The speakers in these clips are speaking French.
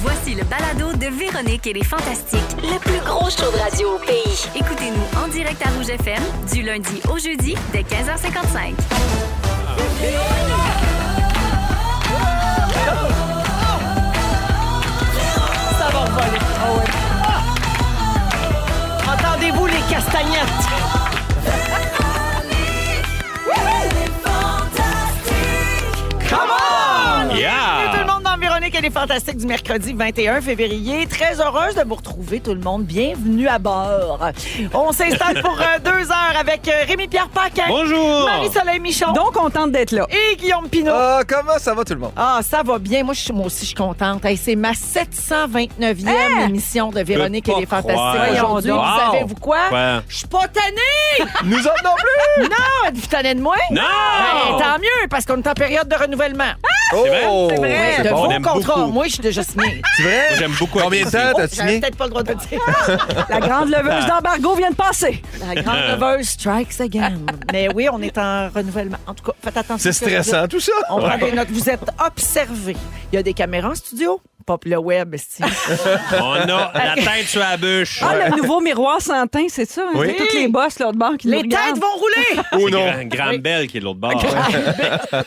Voici le balado de Véronique et les Fantastiques. Le plus gros show de radio au pays. Écoutez-nous en direct à Rouge FM du lundi au jeudi dès 15h55. Ça va voler. Oh ouais. Entendez-vous les castagnettes? Come on! Yeah! Bienvenue tout le monde dans Véronique et les Fantastiques du mercredi 21 février. Très heureuse de vous retrouver tout le monde. Bienvenue à bord. On s'installe pour 2 heures avec Rémi-Pierre Paquin. Bonjour! Marie-Soleil Michon. Donc, contente d'être là. Et Guillaume Pinault. Comment ça va tout le monde? Ah, ça va bien. Moi aussi, je suis contente. Hey, c'est ma 729e émission de Véronique et Peux les pas Fantastiques croire. aujourd'hui. Wow. Vous savez-vous quoi? Quoi? Je suis pas tannée! Nous autres non plus! Non! Êtes-vous tannée de moi? Non! Ben, tant mieux, parce qu'on est en période de renouvellement. Oh! C'est Ouais, C'est de bon. On vos aime contrats. beaucoup. Moi, je suis déjà signé. C'est vrai? Moi, j'aime beaucoup Combien de temps être t'as J'avais signé? peut-être pas le droit de le dire. La grande leveuse d'embargo vient de passer. La grande leveuse strikes again. Mais oui, on est en renouvellement. En tout cas, faites attention. C'est à ce que vous dites. stressant tout ça? On prend des notes. Vous êtes observés. Il y a des caméras en studio. Pas le web, esti. On a la tête sur la bûche. Ah, le nouveau miroir sans teint, c'est ça? Hein? Oui. C'est toutes les bosses là de bord qui nous Les regardent. têtes vont rouler. Ou C'est non? Graham Bell qui est de l'autre bord.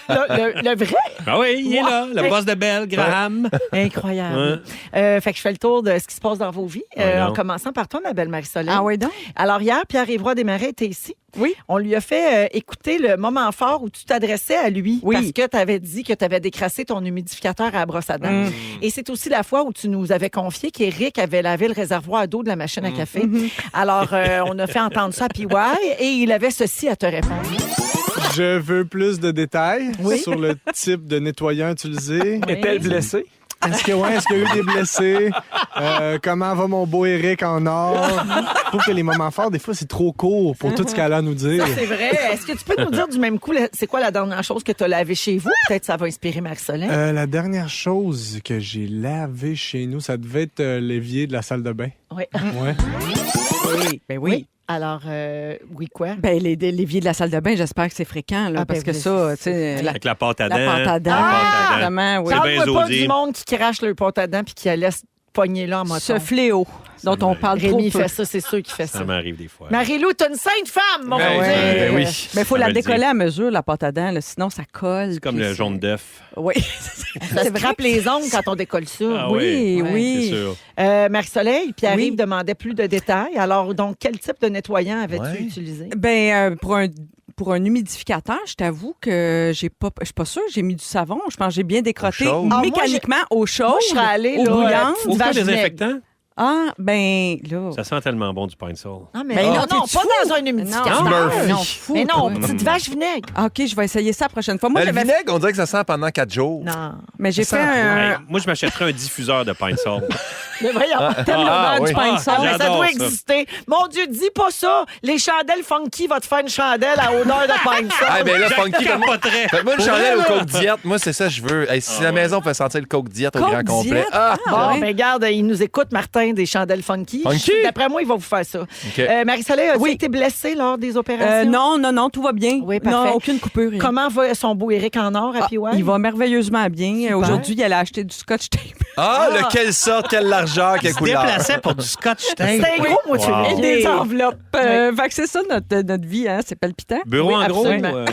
Le vrai? Ah oui, il est là, le Wow. boss de Bell, Graham. Incroyable. Fait que je fais le tour de ce qui se passe dans vos vies, en non. commençant par toi, ma belle Marie-Soleil. Ah oui, donc? Alors hier, Pierre-Yvroy Desmarais était ici. Oui. On lui a fait écouter le moment fort où tu t'adressais à lui Oui. parce que tu avais dit que tu avais décrassé ton humidificateur à la brosse à dents. Et c'est aussi la fois où tu nous avais confié qu'Éric avait lavé le réservoir d'eau de la machine à café. Alors, on a fait entendre ça à PY et il avait ceci à te répondre. Je veux plus de détails Oui. sur le type de nettoyant utilisé. Est-elle blessée? Est-ce qu'il y a eu des blessés? Comment va mon beau Eric en or? Je trouve que les moments forts, des fois, c'est trop court pour tout ce qu'elle a à nous dire. Ça, c'est vrai. Est-ce que tu peux nous dire du même coup, c'est quoi la dernière chose que tu as lavé chez vous? Peut-être ça va inspirer Marie-Soleil. La dernière chose que j'ai lavée chez nous, ça devait être l'évier de la salle de bain. Oui. Ouais. Oui. Ben oui. Alors, oui, quoi? Ben, l'évier de la salle de bain, j'espère que c'est fréquent, là, Ah, parce ben, que ça, tu sais, la Avec la pâte à pâte dents. à dents, La pâte à dents. exactement, oui. C'est bien Parle-moi pas zodié. du monde qui crache leur pâte à dents puis qui la laisse pogner là en moton. Ce fléau dont on parle trop Rémi peu. fait ça, c'est sûr qu'il fait ça. Ça m'arrive des fois. Marie-Lou, t'es une sainte femme, mon Ben Dieu. oui, ben oui. Mais il faut Ça la veut le décoller dire. à mesure, la pâte à dents, là, sinon ça colle. C'est comme puis le jaune d'œuf. Oui. Ça se frappe les ongles quand on décolle ça. Ah Oui, Ouais. oui. C'est sûr. Marie-Soleil, Pierre-Yves Oui. demandait plus de détails. Alors, donc, quel type de nettoyant avais-tu Ouais. utilisé? Ben, pour un humidificateur, je t'avoue que je suis pas sûre, j'ai mis du savon. Je pense que j'ai bien décrotté Au chaud. Ah, moi, mécaniquement au chaud. Moi, je serais allée, au là, bouillante. petite Au vache feu vinaigre. désinfectant, Ah, ben, là. ça sent tellement bon du Pine Sol. Ah, mais Ben non, non, non, t'es-tu pas fou? dans un humidificateur. Non, Murphy. non, fou, Mais non, toi. petite vache vinaigre. Ah, OK, je vais essayer ça la prochaine fois. Moi, Le j'avais vinaigre, on dirait que ça sent pendant 4 jours. Non. mais j'ai Ça fait sent un Moi, je m'achèterais un diffuseur de Pine Sol. Mais voyons. thème l'odeur oui. du pain de Ah, sol. Mais ça J'adore doit ça. exister. Mon Dieu, dis pas ça. Les chandelles funky va te faire une chandelle à odeur de pain de Ah, ben là, Funky, faites-moi Capoterais. faites-moi une Pour chandelle vrai, au là. Coke Diète. Moi, c'est ça que je veux. Hey, si la maison peut sentir le Coke Diète au Coke grand complet. Diète? Ah! Bon, ouais. ben regarde, il nous écoute, Martin, des chandelles funky. Funky? D'après moi, il va vous faire ça. Marie-Soleil, as-tu été blessée lors des opérations? Non, tout va bien. Oui, parfait. Non, aucune coupure. rien. Comment va son beau Éric en or à Ah, PY? il va merveilleusement bien. Super. Aujourd'hui, il allait acheter du scotch tape. Ah, lequel sorte, quelle largeur, quelle Se couleur. déplaçait pour du scotch tape. C'est un gros moitié. Wow. Et des enveloppes. Fait que c'est ça notre vie, hein? C'est palpitant. Bureau Oui, en gros. absolument.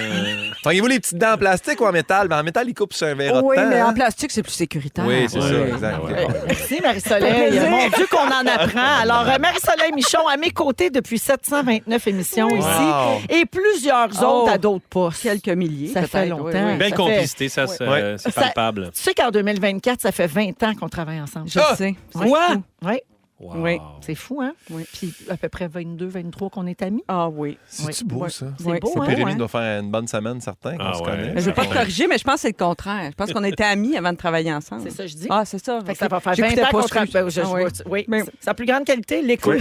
Feriez-vous les petites dents en plastique ou en métal? Ben, en métal, ils coupent sur un verre de Oui, temps, mais hein? en plastique, c'est plus sécuritaire. Oui, c'est ça, Ouais, exact. ouais, ouais. Merci, Marie-Soleil. Mon Dieu, qu'on en apprend. Alors, Marie-Soleil Michon, à mes côtés depuis 729 émissions Wow. ici et plusieurs Oh. autres à d'autres postes. Quelques milliers. Ça fait peut-être, longtemps. oui, oui. Belle Ça complicité, ça, Ouais. c'est Ça- palpable. Tu sais qu'en 2024, ça fait 20 ans qu'on travaille ensemble. Je Ah! sais. C'est Quoi? fou. Oui, Wow. Oui. c'est fou, hein? Oui. Puis à peu près 22, 23 qu'on est amis. Ah oui. C'est-tu Oui. beau, Ouais. ça? C'est Oui, beau, c'est hein? beau, Pérémy hein? doit faire une bonne semaine, certain, qu'on Ah se ouais. connaît. Mais je veux pas te corriger, mais je pense que c'est le contraire. Je pense qu'on était amis avant de travailler ensemble. C'est ça, je dis. Ah, c'est ça. Fait que Ok. ça va faire J'écoutais 20 ans pas qu'on ce travaille. que- Ben, Ah oui. oui, Mais- c'est sa plus grande qualité, l'écoute.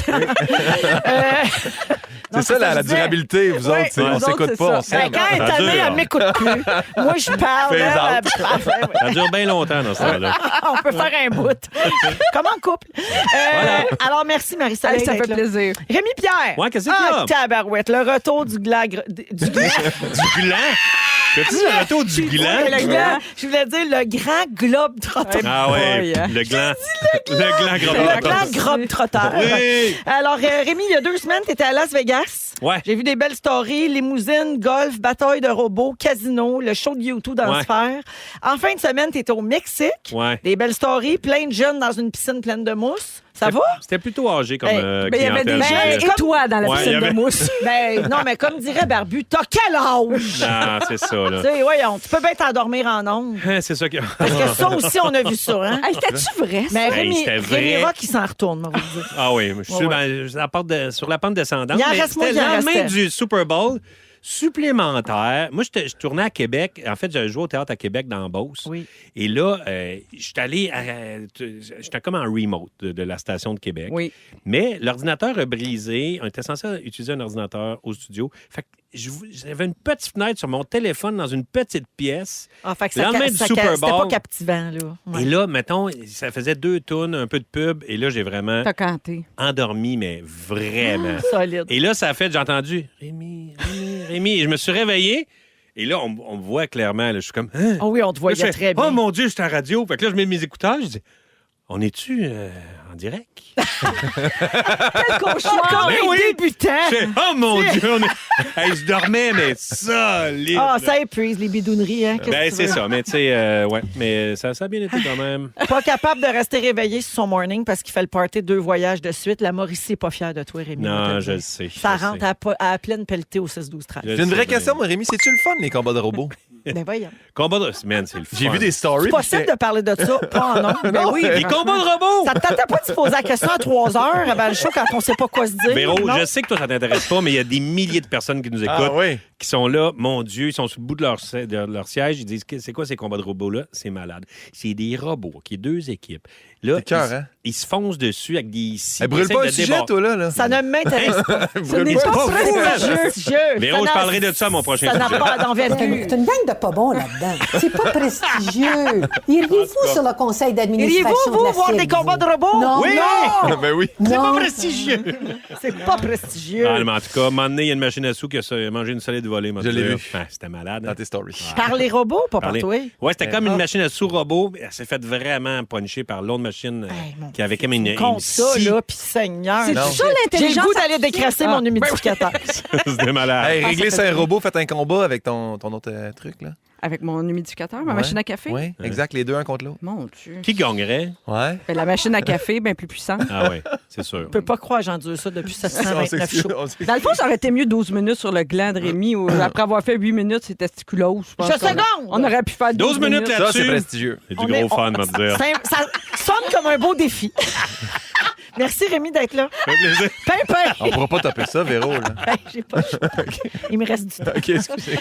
C'est ça, la je disais. durabilité, vous Oui, autres. tu sais, vous on autres, s'écoute c'est pas, on ça. Ben, s'aime. quand elle est Ça tannée, dure. elle m'écoute plus. Moi, je parle. Fais là, out. Ça dure bien longtemps dans ce temps-là. on peut faire un bout. Comme en couple. Alors, merci, Marie-Soleil. Hey, ça d'être fait là. plaisir. Rémi-Pierre. Ouais, qu'est-ce qu'il y a? Ah, tabarouette. Le retour du glas. Du glas. Du gland. T'as-tu le retour du gland? Le gland, je voulais dire le grand globe trotteur. Ah ouais, le gland. Le gland Globe trotteur. Oui. Alors, Rémi, il y a 2 semaines, tu étais à Las Vegas. Ouais. J'ai vu des belles stories, limousine, golf, bataille de robots, casino, le show de YouTube dans Ouais. Sphère. En fin de semaine, tu étais au Mexique. Ouais. Des belles stories, plein de jeunes dans une piscine pleine de mousse. Ça va? C'était plutôt âgé comme Ben, Il y avait des clientèle. jeunes et toi dans la Ouais, piscine il y avait- de mousse. Ben, non, mais comme dirait Barbu, t'as quel âge? Non, c'est ça, Tu là. sais, voyons, tu peux bien t'endormir en ondes. C'est ça que... Parce que ça aussi, on a vu ça, hein? Hey, c'était-tu vrai, ça? Mais Hey, Rémi, c'était vrai. Rémi Rock, il s'en retourne, moi, vous le dire. Ah oui, je suis Ouais, sur la pente descendante. Il en mais reste moins c'était qu'il en le lendemain restait. du Super Bowl supplémentaire. Moi, je tournais à Québec. En fait, j'avais joué au théâtre à Québec dans Beauce. Oui. Et là, j'étais allé... J'étais comme en remote de la station de Québec. Oui. Mais l'ordinateur a brisé. On était censé utiliser un ordinateur au studio. Fait que j'avais une petite fenêtre sur mon téléphone dans une petite pièce. Ah, fait que Le lendemain du Super c'était pas Bowl. captivant, là. Ouais. Et là, mettons, ça faisait 2 tunes, un peu de pub. Et là, j'ai vraiment T'as canté. endormi, mais vraiment. Solide. Et là, ça a fait, j'ai entendu Rémi. Et je me suis réveillé. Et là, on me voit clairement. Là, je suis comme. Hein? Oh oui, on te Là, je voyait fais, très bien. Oh mon Dieu, j'étais à la radio. Fait que là, je mets mes écouteurs. Je dis on est-tu en direct? Quel cauchemar! Mais oui! Débutant! Je fais, oh mon Dieu! Hey, je dormais, mais solide. Ah, ça épuise les bidouneries, hein? Qu'est-ce Ben, que tu c'est veux? ça. Mais tu sais, ouais. Mais ça a bien été quand même. Pas capable de rester réveillé sur son morning parce qu'il fait le party 2 voyages de suite. La Mauricie n'est pas fière de toi, Rémi. on va te Non, le je le dire. sais. Ça je rentre sais. à pleine pelletée au 6-12-13. Je J'ai une sais vraie bien. question, moi, Rémi. C'est-tu le fun, les combats de robots? Ben voyons. Combat de. Man, c'est le fun. J'ai vu des stories. C'est possible de parler de ça, pas en ondes. Ben oui. Les combats de robots! Ça te tentait pas de se poser la question à 3 heures avant le show quand on sait pas quoi se dire? Véro, non? je sais que toi, ça t'intéresse pas, mais il y a des milliers de personnes qui nous écoutent, Ah oui. qui sont là, mon Dieu, ils sont sur le bout de leur siège, ils disent, c'est quoi ces combats de robots-là? C'est malade. C'est des robots, qui est 2 équipes. Là, C'est cœur, hein? ils se foncent dessus avec des scies. Elle brûle Ils pas un essaient de sujet, débarrer. toi, là? Ça ne m'intéresse pas. Ce n'est pas pas fou, prestigieux. Véro, Ça je n'a- parlerai de ça à mon prochain Ça n'a sujet. pas d'envergure. C'est une gang de pas bons là-dedans. C'est pas prestigieux. Iriez-vous sur le conseil d'administration Iriez-vous, de vous, la voir FIB, des combats de vous? robots? Non, Oui! non, Ben oui. non. Prestigieux! C'est pas prestigieux. Ah, mais en tout cas, à un moment donné, il y a une machine à sous qui a mangé une solide volée. moi, Je l'ai dire. vu. Ah, c'était malade. Dans tes stories. Par les robots, pas par Parler. toi. Ouais, c'était comme Ah. une machine à sous robot. Elle s'est faite vraiment puncher par l'autre machine Hey, mon qui avait comme une Compte ça, scie. là, puis Seigneur. C'est Non. ça J'ai le l'intelligence goût d'aller décrasser mon humidificateur. C'était malade. Hey, régler c'est un robot, faites un combat avec ton autre truc, là. Avec mon humidificateur, ma Ouais. machine à café. Oui, exact, les deux un contre l'autre. Mon Dieu. Qui gagnerait? Ouais. Ben, la machine à café, bien plus puissante. Ah oui, c'est sûr. Je peux pas croire, j'endure ça depuis On 729 s'excuse, shows. on s'excuse. Dans le fond, ça aurait été mieux 12 minutes sur le gland de Rémi ou après avoir fait 8 minutes, c'est testiculose. Je pense Je qu'on- seconde! On aurait pu faire 12 minutes Ça, là-dessus. c'est prestigieux. C'est du On gros est- fun, on va te dire. Ça sonne comme un beau défi. Merci, Rémi, d'être là. Ça fait plaisir. Pimpin! On pourra pas taper ça, Véro, là. Hey, j'ai pas le choix. Il me reste du temps. OK, excusez.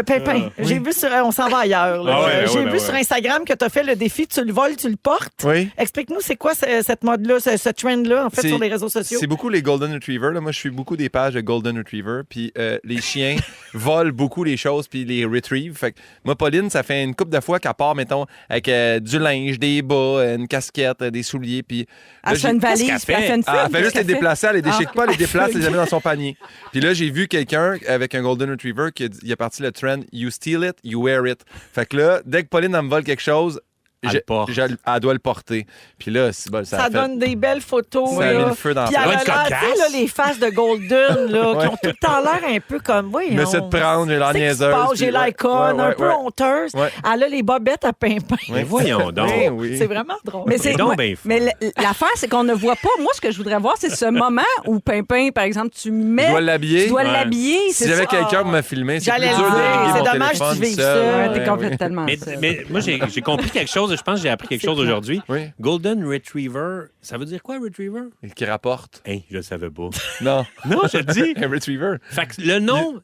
Pimpin, j'ai vu sur... On s'en va ailleurs. là. Ah ouais, j'ai ouais, vu ben sur ouais. Instagram que tu as fait le défi, tu le voles, tu le portes. Oui. Explique-nous, c'est quoi cette mode-là, ce trend-là, en fait, C'est- sur les réseaux sociaux? C'est beaucoup les Golden Retrievers. Là. Moi, je suis beaucoup des pages de Golden Retriever. Puis les chiens volent beaucoup les choses puis les retrieve. Fait que moi, Pauline, ça fait une couple de fois qu'elle part, mettons, avec du linge, des bas, une casquette, des souliers. Puis là, Elle fait une qu'est-ce valise, qu'elle puis elle fait une Ah, elle file, fait juste les qu'est-ce qu'elle déplacer, elle les déchique Ah. pas, elle les déplace, elle les met dans son panier. Puis là, j'ai vu quelqu'un avec un Golden Retriever il a parti le trend « You steal it, you wear it ». Fait que là, dès que Pauline elle me vole quelque chose, Elle le porte. elle doit le porter. Puis là, c'est bon, ça Ça a fait... donne des belles photos. Ça a mis là. le feu dans la Puis elle a face. l'air, Ouais, tu sais, cocasse. là, les faces de Golden, là, Ouais. qui ont tout le temps l'air un peu comme, oui, Je me suis de prendre, j'ai l'air niaiseuse. J'ai puis l'air ouais, conne, ouais, un ouais, peu ouais. honteuse. Ouais. Elle a les bobettes à pimpin. Mais voyons donc. Oui, oui. C'est vraiment drôle. Mais c'est donc moi- bien fou. mais l'affaire, c'est qu'on ne voit pas. Moi, ce que je voudrais voir, c'est ce moment où Pimpin, par exemple, tu mets. Je dois l'habiller. Tu dois Ouais. l'habiller. Si C'est j'avais ça. quelqu'un pour me filmer, c'est plus J'allais dur le de dire, régler c'est mon dommage téléphone que tu vives seul. ça. Ouais, Ouais, t'es ouais. complètement Mais, seul. mais moi, j'ai compris quelque chose. Je pense que j'ai appris quelque chose clair. aujourd'hui. Oui. Golden Retriever, ça veut dire quoi, Retriever? Qui rapporte. Hey, je le savais pas. Non. Non, je te dis. Un retriever. Fait que le nom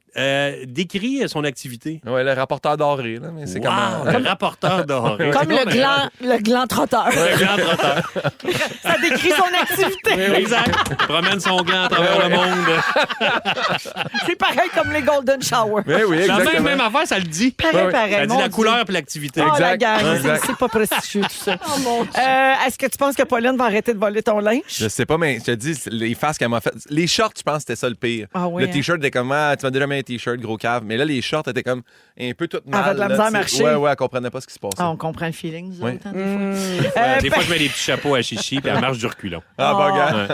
décrit son activité. Ouais, le rapporteur doré, là. Mais c'est Wow, comme. le rapporteur doré. Comme le gland trotteur. Le grand trotteur. Ça décrit son activité. Exact. Il promène son gland à travers le monde. C'est pareil comme les Golden Shower. Mais oui, La exactement. même affaire, ça le dit. Pareil, Ouais, pareil. Ça dit mon la Dieu. couleur et l'activité. Oh, la Exact. gang, Exact. c'est pas prestigieux, tout ça. Est-ce que tu penses que Pauline va arrêter de voler ton linge? Je sais pas, mais je te dis, les faces qu'elle m'a fait. Les shorts, je pense que c'était ça le pire. Ah oui, le t-shirt était comme, tu m'as déjà mis un t-shirt, gros cave. Mais là, les shorts étaient comme un peu toutes mal. Elle avait de la misère à marcher. Ouais, elle comprenait pas ce qui se passait. Ah, on comprend le feeling, nous Oui. autres, hein, des fois. Des fois, je mets des petits chapeaux à chichi puis elle marche du reculon. Gars.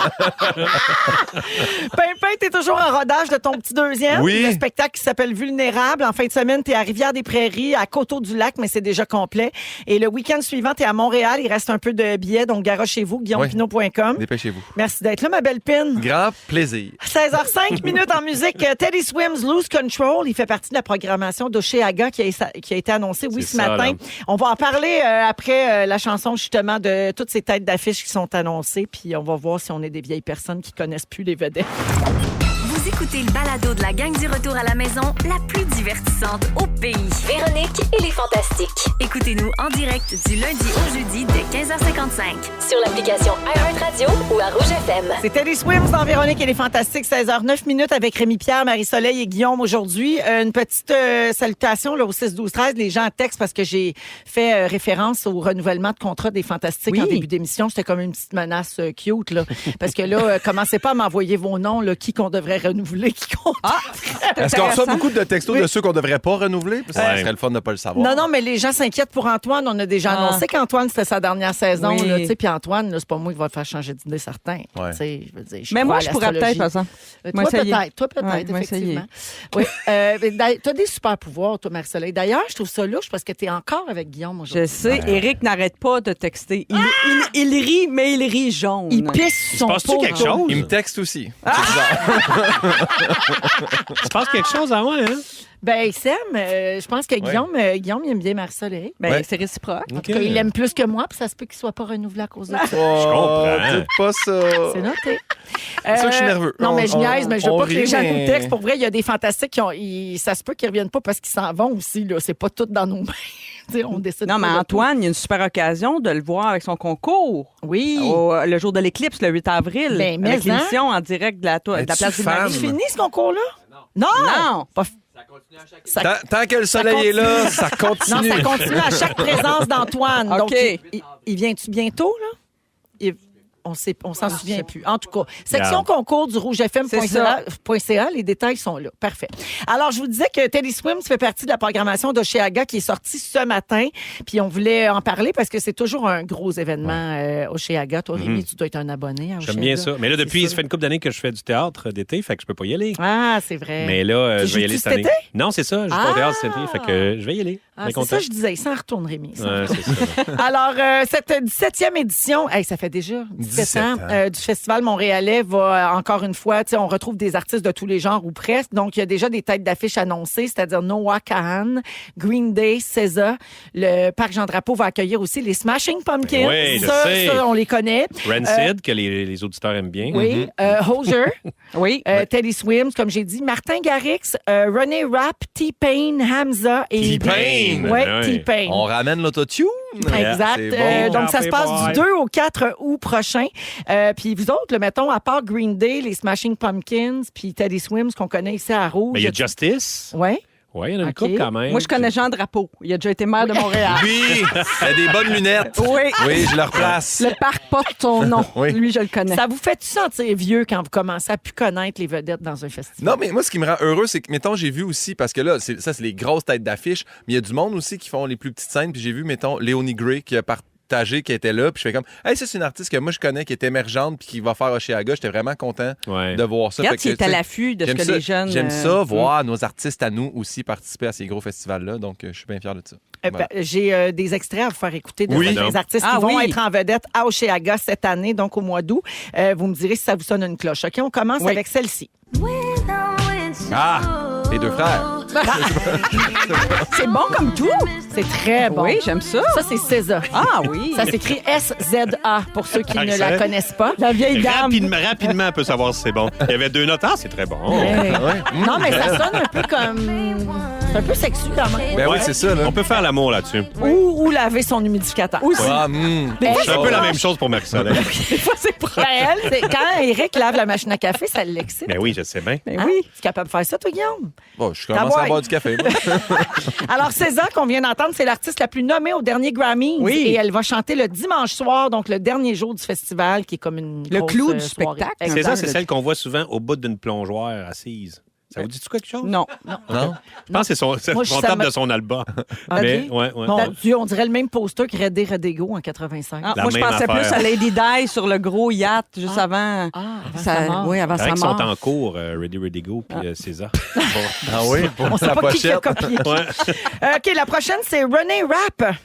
Pimpin, t'es toujours en rodage de ton petit deuxième. Oui. Le spectacle qui s'appelle Vulnérable. En fin de semaine, t'es à Rivière-des-Prairies, à Coteau-du-Lac, mais c'est déjà complet. Et le week-end suivant, t'es à Montréal. Il reste un peu de billets, donc garochez-vous, guillaumepinot.com. Dépêchez-vous. Merci d'être là, ma belle Pine. Grand plaisir. 16h05 minutes en musique. Teddy Swims Lose Control. Il fait partie de la programmation d'Oshéaga qui a été annoncée, ce C'est ça, matin. là. On va en parler après la chanson, justement, de toutes ces têtes d'affiches qui sont annoncées. Puis on va voir si on est des vieilles personnes qui connaissent plus les vedettes. Vous écoutez le balado de la gang du retour à la maison, la plus divertissante au pays. Véronique et les Fantastiques. Écoutez-nous en direct du lundi au jeudi dès 15h55. Sur l'application iHeartRadio ou à Rouge FM. C'est Teddy Swims dans Véronique et les Fantastiques, 16h09 minutes avec Rémi-Pierre, Marie-Soleil et Guillaume aujourd'hui. Une petite salutation là, au 6-12-13. Les gens textent parce que j'ai fait référence au renouvellement de contrat des Fantastiques en début d'émission. C'était comme une petite menace cute. Là. Parce que là, commencez pas à m'envoyer vos noms, là, qui qu'on devrait renouveler, qui qu'on... Est-ce qu'on reçoit beaucoup de textos de ceux qu'on devrait pas renouveler? Ça Ouais. serait le fun de pas le savoir. Non, mais les gens s'inquiètent pour Antoine. On a déjà annoncé qu'Antoine, c'était sa dernière saison. Oui. Là, tu sais, puis Antoine, là, c'est pas moi qui va le faire changer d'idée, certain. Ouais. Tu sais, je veux dire, Mais crois moi, à je pourrais l'astrologie. peut-être, par exemple. Moi, Toi, essayer. peut-être, Ouais, moi, effectivement. Oui. Tu as des super pouvoirs, toi, Marie-Soleil. D'ailleurs, je trouve ça louche parce que tu es encore avec Guillaume aujourd'hui. Je sais, Éric n'arrête pas de texter. Il rit, mais il rit jaune. Il pisse son passe-tu pot. quelque chose? Il me texte aussi. C'est bizarre. Tu penses quelque chose à moi, hein? Ben, il s'aime. Je pense que Guillaume, il aime bien Marie-Soleil. Ben, Ouais. c'est réciproque. En tout cas, il l'aime plus que moi, puis ça se peut qu'il soit pas renouvelé à cause de ça. comprends. Dites pas ça. C'est noté. C'est ça que je suis nerveux. Non, mais je niaise, mais je veux on pas que les rit, gens mais- nous textent. Pour vrai, il y a des fantastiques ça se peut qu'ils reviennent pas parce qu'ils s'en vont aussi. Là. C'est pas tout dans nos mains. Tu sais, on décide Non, mais pas de Antoine, il y a une super occasion de le voir avec son concours. tout. Oui. Le jour de l'éclipse, le 8 avril. Ben, mais avec hein? l'émission en direct de la Es-tu place du fan? Marie. C'est fini, ce concours-là? Non! Non. Pas- Ça- Tant que le soleil est là, ça continue. Non, ça continue à chaque présence d'Antoine. Donc, OK. il vient-tu bientôt, là? On s'en souvient plus. En tout cas, section Regarde. concours du rougefm.ca, les détails sont là. Parfait. Alors, je vous disais que Teddy Swims fait partie de la programmation d'Oshéaga qui est sortie ce matin. Puis on voulait en parler parce que c'est toujours un gros événement Oshéaga. Toi, Rémi, tu dois être un abonné à Oshéaga. J'aime bien ça. Mais là, depuis, C'est ça fait une couple d'années que je fais du théâtre d'été, fait que je peux pas y aller. Ah, c'est vrai. Mais là, Tu je vais y joues-tu aller cet cette année. été? Non, c'est ça. Je joue pas au théâtre cet été, fait que je vais y aller. Ah, Bien c'est content. ça, je disais. Il s'en retourne, Rémi. Il s'en Ouais, retourne. c'est ça. Alors, cette 17e édition, ça fait déjà 17 ans, 17 ans. du Festival montréalais va encore une fois, on retrouve des artistes de tous les genres ou presque. Donc, il y a déjà des têtes d'affiche annoncées, c'est-à-dire Noah Kahan, Green Day, SZA. Le Parc Jean-Drapeau va accueillir aussi les Smashing Pumpkins. Oui, je ça, sais. on les connaît. Rancid, que les auditeurs aiment bien. Oui, Hozier, Oui. Teddy Swims, comme j'ai dit, Martin Garrix, René Rapp, T-Pain, Hamza et... T-Pain! Oui, Ben oui. T-Pain. On ramène l'autotune. Exact. C'est bon. Donc, ça se passe Boy. du 2 au 4 août prochain. Puis vous autres, mettons, à part Green Day, les Smashing Pumpkins, puis Teddy Swims qu'on connaît ici à Rouge. Mais il y a Justice. Ouais. Oui, il y en a une OK. couple quand même. Moi, je connais Jean Drapeau. Il a déjà été maire de Montréal. Oui, il a des bonnes lunettes. Oui. Oui, je le replace. Le parc porte son nom. Oui. Lui, je le connais. Ça vous fait-tu sentir vieux quand vous commencez à plus connaître les vedettes dans un festival? Non, mais moi, ce qui me rend heureux, c'est que, mettons, j'ai vu aussi, parce que là, ça, c'est les grosses têtes d'affiche, mais il y a du monde aussi qui font les plus petites scènes. Puis j'ai vu, mettons, Léonie Gray qui a partagé, qui était là. Puis je fais comme, hey, ça, c'est une artiste que moi, je connais, qui est émergente, puis qui va faire Oshéaga. J'étais vraiment content Ouais. de voir ça. Regarde Fait que, s'il est à tu sais, l'affût de ce j'aime que ça- les jeunes... J'aime ça, voir nos artistes à nous aussi participer à ces gros festivals-là. Donc, je suis bien fier de ça. Voilà. J'ai des extraits à vous faire écouter de Oui. certains artistes Ah qui vont oui. être en vedette à Oshéaga cette année, donc au mois d'août. Vous me direz si ça vous sonne une cloche. OK, on commence Oui. avec celle-ci. Ah! Les deux frères. C'est bon comme tout. C'est très bon. Oui, j'aime ça. Ça, c'est SZA. Ah oui. Ça s'écrit S-Z-A pour ceux qui ne la Excellent. connaissent pas. La vieille dame. Rapidement, on peut savoir si c'est bon. Il y avait 2 notes. Ah, c'est très bon. Non, mais ça sonne un peu comme C'est un peu sexu quand même. Ben oui, c'est ça, là. On peut faire l'amour là-dessus. Ou laver son humidificateur. Ah, C'est un peu la même chose pour Marie-Soleil. Des fois, c'est pour... Ben, elle, quand Eric lave la machine à café, ça l'excite. Ben oui, je sais bien. Hein? Tu es capable de faire ça, toi, Guillaume? Bon, je commence à boire du café. moi. Alors, César, qu'on vient d'entendre, c'est l'artiste la plus nommée au dernier Grammy. Oui. Et elle va chanter le dimanche soir, donc le dernier jour du festival, qui est comme une Le grosse, clou du soirée. spectacle. Exact. C'est ça, c'est celle qu'on voit souvent au bout d'une plongeoire assise. Ça vous dit-tu quelque chose? Non. Non? Je pense que c'est Moi, son ça table me- de son album. OK. Mais, ouais. Mon Dieu, on dirait le même poster que Redé Redego en 85. Ah, La moi, je même pensais affaire. plus à Lady Di sur le gros yacht juste avant. sa mort. Oui, avant C'est sa vrai qu'ils sont mort. en cours, Ready Go puis César. Ah oui? Pour On sait la pas qui a pochette. copié. Ouais. OK, la prochaine, c'est René Rapp.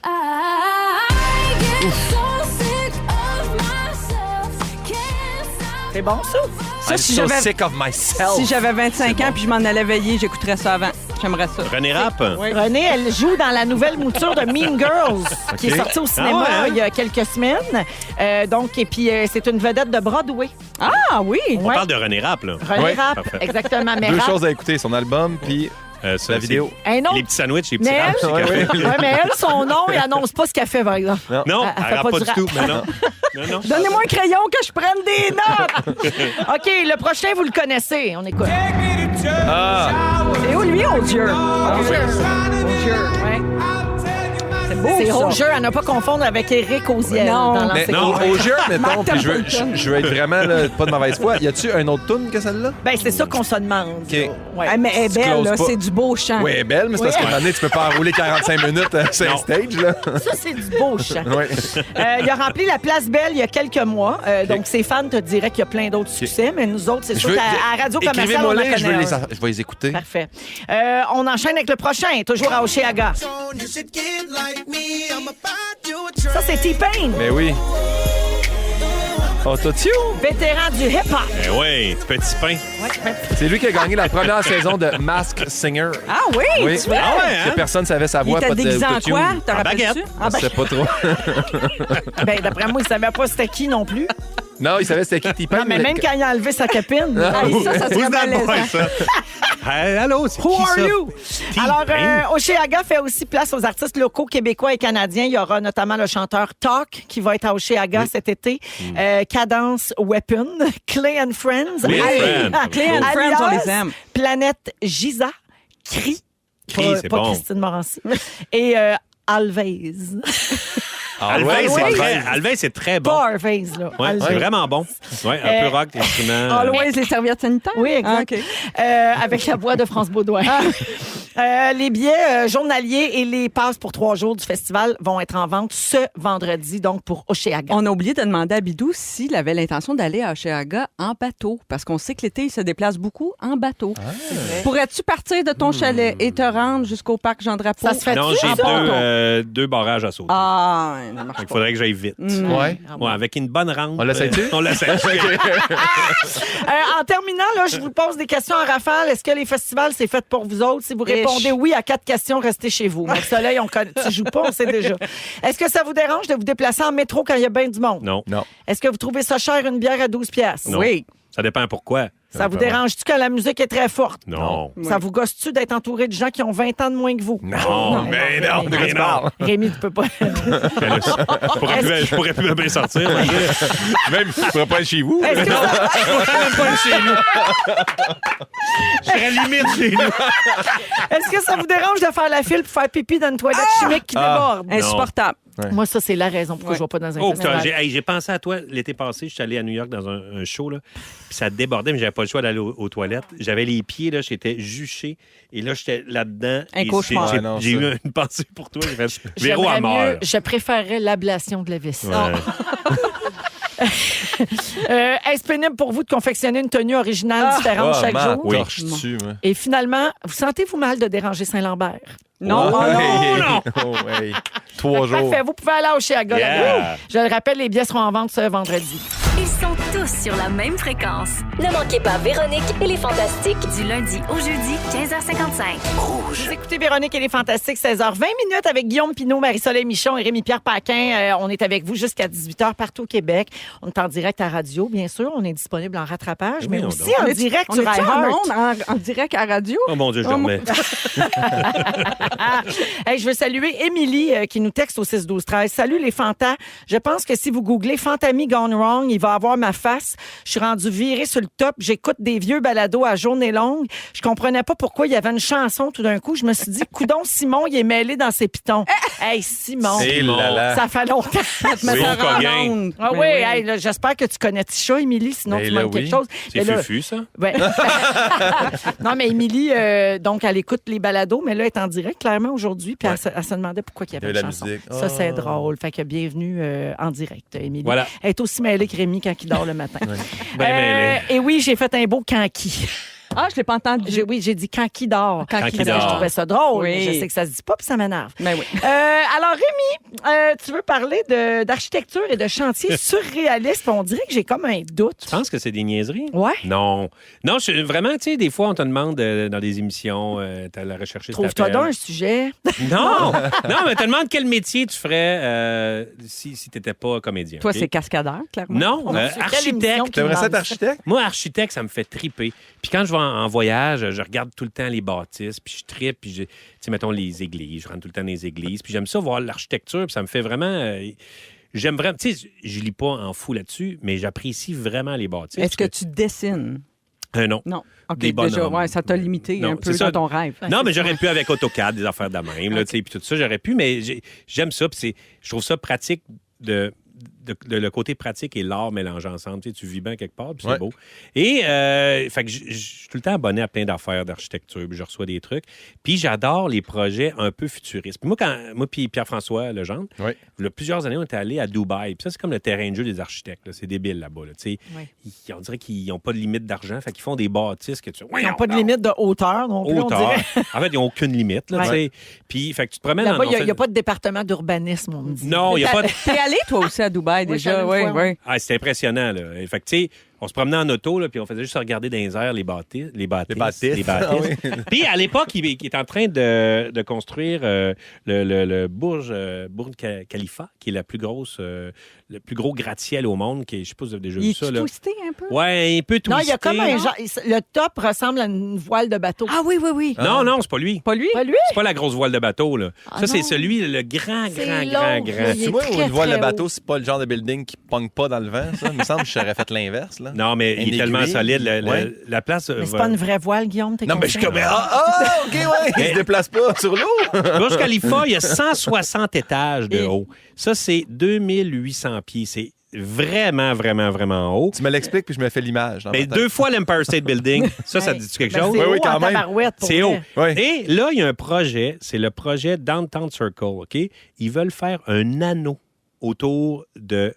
C'est bon, ça? Ça, I'm si so j'avais sick of myself. si j'avais 25 ans puis je m'en allais veiller, j'écouterais ça avant. J'aimerais ça. René Rapp? René, elle joue dans la nouvelle mouture de Mean Girls, qui est sortie au cinéma Ah ouais, hein? il y a quelques semaines. Donc, et puis, c'est une vedette de Broadway. Ah oui! On Ouais. parle de René Rapp, là. René Ouais. Rapp, Parfait. exactement. Mais Deux Rapp, choses à écouter, son album puis Ça, la vidéo. un autre. Les petits sandwichs, les petits Mais raps, elle, c'est café. ouais, mais elle, son nom, il annonce pas ce qu'elle fait, par exemple. Non, Elle elle fait rappe pas pas du du rap. tout. Mais non. Non. Donnez-moi un crayon que je prenne des notes. OK, le prochain, vous le connaissez. On écoute. Ah! Et où lui, oh Dieu? Ouais. C'est beau, C'est ça. Roger, à ne pas confondre avec Éric Oziel. Non. dans Mais l'ancien non, groupe. au jeu, mettons, Mark puis Templeton. je veux être vraiment là, pas de mauvaise foi. Y a-tu un autre tune que celle-là? Ben, c'est ça qu'on se demande. OK. là. Ouais. Ah, mais elle est Tu belle, closes là. pas. C'est du beau chant. Oui, elle est belle, mais c'est parce qu'à un moment donné, tu peux pas enrouler 45 minutes sur un Non. stage, là. Ça, c'est du beau chant. Ouais. Il a rempli la Place Belle il y a quelques mois. Donc, ses fans te diraient qu'il y a plein d'autres succès, mais nous autres, c'est sûr qu'à à Radio Commerciale, on en Écrivez-moi-les, connaît un. je vais les écouter. Parfait. On enchaîne avec le prochain, toujours à Oshéaga. Ça, c'est T-Pain, Mais oui. Autotune. vétéran du hip-hop. Eh oui, petit pain. C'est lui qui a gagné la première saison de Masked Singer. Ah oui? Oui. Tu vois? Ah ouais, Que hein? personne savait sa Il voix, était pas de déguisé en autotune. quoi? T'en En rappelles-tu? baguette. Ah, Je sais pas trop. Ben, d'après moi, il savait pas c'était qui non plus. Non, il savait c'était qui T-Pain. Non, mais même quand il a enlevé sa copine. ça serait Who's that boy, malaisant. ça? Hey, allô, c'est Who qui are ça? you? Alors, Oshéaga fait aussi place aux artistes locaux québécois et canadiens. Il y aura notamment le chanteur Talk qui va être à Oshéaga cet été. Cadence Weapon, Clay and Friends. Clay and Alias- Friends. Clay and Friends, on les aime. Planète Giza, Cri, Cri, c'est pas bon. Christine Morancy, et Alvez. Alvin, c'est très bon. Pas Alvez, là. Ouais, Alvez. c'est vraiment bon. Ouais, un peu rock, instrument. Always les serviettes sanitaires? Oui, exact. Ah, OK. Avec la voix de France Baudouin. Les billets journaliers et les passes pour 3 jours du festival vont être en vente ce vendredi, donc pour Oshéaga. On a oublié de demander à Bidou s'il avait l'intention d'aller à Oshéaga en bateau, parce qu'on sait que l'été, il se déplace beaucoup en bateau. Pourrais-tu partir de ton chalet et te rendre jusqu'au parc Jean-Drapeau? Ça se fait Non, en j'ai bateau? deux barrages à sauter. Ah, ouais, ça marche Il pas. faudrait que j'aille vite. Ouais. Ouais, avec une bonne rampe. On l'essaie-tu? On l'essaie. En terminant, là, je vous pose des questions en rafale. Est-ce que les festivals, c'est fait pour vous autres? Si vous répondez oui à 4 questions, restez chez vous. Mais Soleil, tu joues pas, on sait déjà. Est-ce que ça vous dérange de vous déplacer en métro quand il y a bien du monde? Non. Non. Est-ce que vous trouvez ça cher, une bière à 12 piastres? Non. Oui. Ça dépend pourquoi. Ça vous dérange-tu quand la musique est très forte? Non. Ça vous gosse-tu d'être entouré de gens qui ont 20 ans de moins que vous? Non, mais non, De quoi mais tu non. parles? Rémi, tu peux pas. Je pourrais plus bien sortir. moi, Même, tu pourrais pas être chez vous. Est-ce que ça- je pas chez nous. Je serais limite chez nous. est-ce que ça vous dérange de faire la file pour faire pipi dans une toilette chimique qui déborde? Insupportable. Moi, ça, c'est la raison pourquoi je ne vais pas dans un Oh, festival. putain, j'ai pensé à toi l'été passé. Je suis allé à New York dans un show, là, puis ça débordait, mais j'avais pas le choix d'aller aux toilettes. J'avais les pieds, là, j'étais juché, et là, j'étais là-dedans. Un et cauchemar. J'ai Ah, non, j'ai ça. eu une pensée pour toi. J'ai fait, Véro à J'aimerais mort. mieux, je préférerais l'ablation de la vessie. Ouais. Est-ce pénible pour vous de confectionner une tenue originale différente chaque jour? Oui. Torche-tu, moi. Et finalement, vous sentez-vous mal de déranger Saint-Lambert? Non. Oh, Ah, non. non. Oh, hey. 3 jours. Parfait, vous pouvez aller au Chiaga. Yeah. Je le rappelle, les billets seront en vente ce vendredi. Ils sont tous sur la même fréquence. Ne manquez pas Véronique et les Fantastiques. Du lundi au jeudi, 15h55. Vous écoutez Véronique et les Fantastiques, 16h20 avec Guillaume Pinault, Marie-Soleil Michon et Rémi-Pierre Paquin. On est avec vous jusqu'à 18h partout au Québec. On est en direct à radio, bien sûr. On est disponible en rattrapage, mais aussi en direct sur iHeart. En direct à radio? Oh mon Dieu, je dormais. Hey, je veux saluer Émilie qui nous texte au 6-12-13. Salut les fantas. Je pense que si vous googlez Fantami Gone Wrong, il va avoir ma face. Je suis rendue virée sur le top. J'écoute des vieux balados à journée longue. Je comprenais pas pourquoi il y avait une chanson tout d'un coup. Je me suis dit, coudon, Simon, il est mêlé dans ses pitons. Hey, Simon, ça fait longtemps. Ah oui, hey, là, j'espère que tu connais Tisha, Émilie, sinon tu manques quelque chose. C'est fufu, ça? Ouais. Non, mais Émilie, donc, elle écoute les balados, mais là, elle est en direct, clairement, aujourd'hui, puis elle se demandait pourquoi il y avait une chanson. Musique. Ça, c'est drôle. Fait que bienvenue en direct, Émilie. Voilà. Elle est aussi mêlée que Rémi quand il dort le matin. Mêlée. Et oui, j'ai fait un beau canqui. Ah, je l'ai pas entendu. J'ai dit quand qui dort. Quand Parce qui que dort. Je trouvais ça drôle. Oui. Je sais que ça se dit pas, puis ça m'énerve. Ben oui. Alors, Rémi, tu veux parler d'architecture et de chantier surréaliste. On dirait que j'ai comme un doute. Tu penses que c'est des niaiseries? Ouais. Non. Non, vraiment, tu sais, des fois, on te demande dans des émissions, tu as recherché Trouve-toi donc un sujet. Non! Non, mais te demande quel métier tu ferais si tu n'étais pas comédien. Toi, okay? c'est cascadeur, clairement. Non, C'est quelle émission architecte. qui T'aimerais ça demande être architecte? Moi, architecte, ça me fait triper. Puis quand je vais en voyage, je regarde tout le temps les bâtisses, puis je tripe, puis tu sais, mettons les églises, je rentre tout le temps dans les églises, puis j'aime ça voir l'architecture, puis ça me fait vraiment... j'aime vraiment... Tu sais, je lis pas en fou là-dessus, mais j'apprécie vraiment les bâtisses. Est-ce que tu dessines? Non. Non. OK, Des déjà, bonhommes. ouais, ça t'a limité Non, un peu c'est ça. dans ton rêve. Non, mais j'aurais pu avec AutoCAD, des affaires de même, là, tu sais, puis tout ça, j'aurais pu, mais j'aime ça, puis je trouve ça pratique le côté pratique et l'art mélangés ensemble. Tu sais, tu vis bien quelque part, puis c'est beau. Et fait que je suis tout le temps abonné à plein d'affaires d'architecture, puis je reçois des trucs. Puis j'adore les projets un peu futuristes. Puis moi puis Pierre-François Legendre, il y a plusieurs années, on était allés à Dubaï. Puis ça, c'est comme le terrain de jeu des architectes. Là. C'est débile là-bas. Là. Tu sais, on dirait qu'ils n'ont pas de limite d'argent. Fait qu'ils font des bâtisses que tu... Ils n'ont pas de limite de hauteur non plus, on dirait. En fait, ils n'ont aucune limite. Là, tu sais. Puis fait que tu te promènes... Là-bas, il n'y a pas de département d'urbanisme, on me dit. Non, il n'y a pas de... T'es allé, toi aussi, à Dubaï, déjà? Oui. Ah, c'est impressionnant, là. Fait que, tu sais, on se promenait en auto, là, puis on faisait juste regarder dans les airs les bâtisses. Ah oui. Puis, à l'époque, il est en train de construire le Burj Khalifa, qui est le plus gros gratte-ciel au monde. Qui est, je sais pas si vous avez déjà vu ça. Il est twisté un peu? Ouais, un peu twisté. Non, il y a comme un genre... Le top ressemble à une voile de bateau. Ah oui. Non, c'est pas lui. Pas lui? Pas lui? C'est pas la grosse voile de bateau, là. Ah, ça, c'est non. celui, le grand. Il est Tu vois, très, une voile de très bateau, haut. c'est pas le genre de building qui pogne pas dans le vent, ça. Il me semble que j'aurais fait l'inverse, là. Non, mais il est tellement solide. La place... Mais c'est pas une vraie voile, Guillaume, t'es Non, mais je suis conscient? comme... OK, ouais. Il se déplace pas sur l'eau. Burj Khalifa, il y a 160 étages de haut. Ça, c'est 2800 pieds. C'est vraiment, vraiment, vraiment haut. Tu me l'expliques, puis je me fais l'image. dans ma tête. 2 fois l'Empire State Building. Ça te dit quelque chose? C'est haut Oui, quand en même. tabarouette, pour C'est vrai. haut. Ouais. Et là, il y a un projet, c'est le projet Downtown Circle, OK? Ils veulent faire un anneau autour du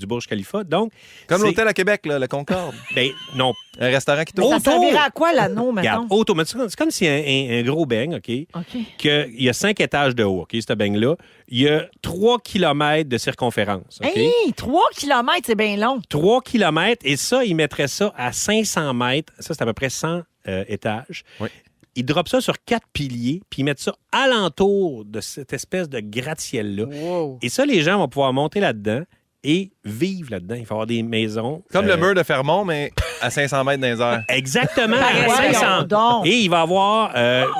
Burj Khalifa. Donc, Comme c'est- l'hôtel à Québec, là, le Concorde. Ben, non. Un restaurant qui Ça tourne. servirait à quoi, l'anneau, Regarde, mettons? autour. Mais c'est comme s'il y a un gros beigne, OK? OK. Il y a 5 étages de haut, OK, ce beigne-là. Il y a 3 kilomètres de circonférence, OK? Hey, 3 kilomètres, c'est bien long. 3 kilomètres, et ça, ils mettraient ça à 500 mètres. Ça, c'est à peu près 100 étages. Oui. Ils droppent ça sur 4 piliers, puis ils mettent ça alentour de cette espèce de gratte-ciel-là. Wow. Et ça, les gens vont pouvoir monter là-dedans et vivre là-dedans. Il va y avoir des maisons. Comme le mur de Fermont, mais à 500 mètres dans les airs. Exactement, Ben, à voyons 500. donc. Et il va y avoir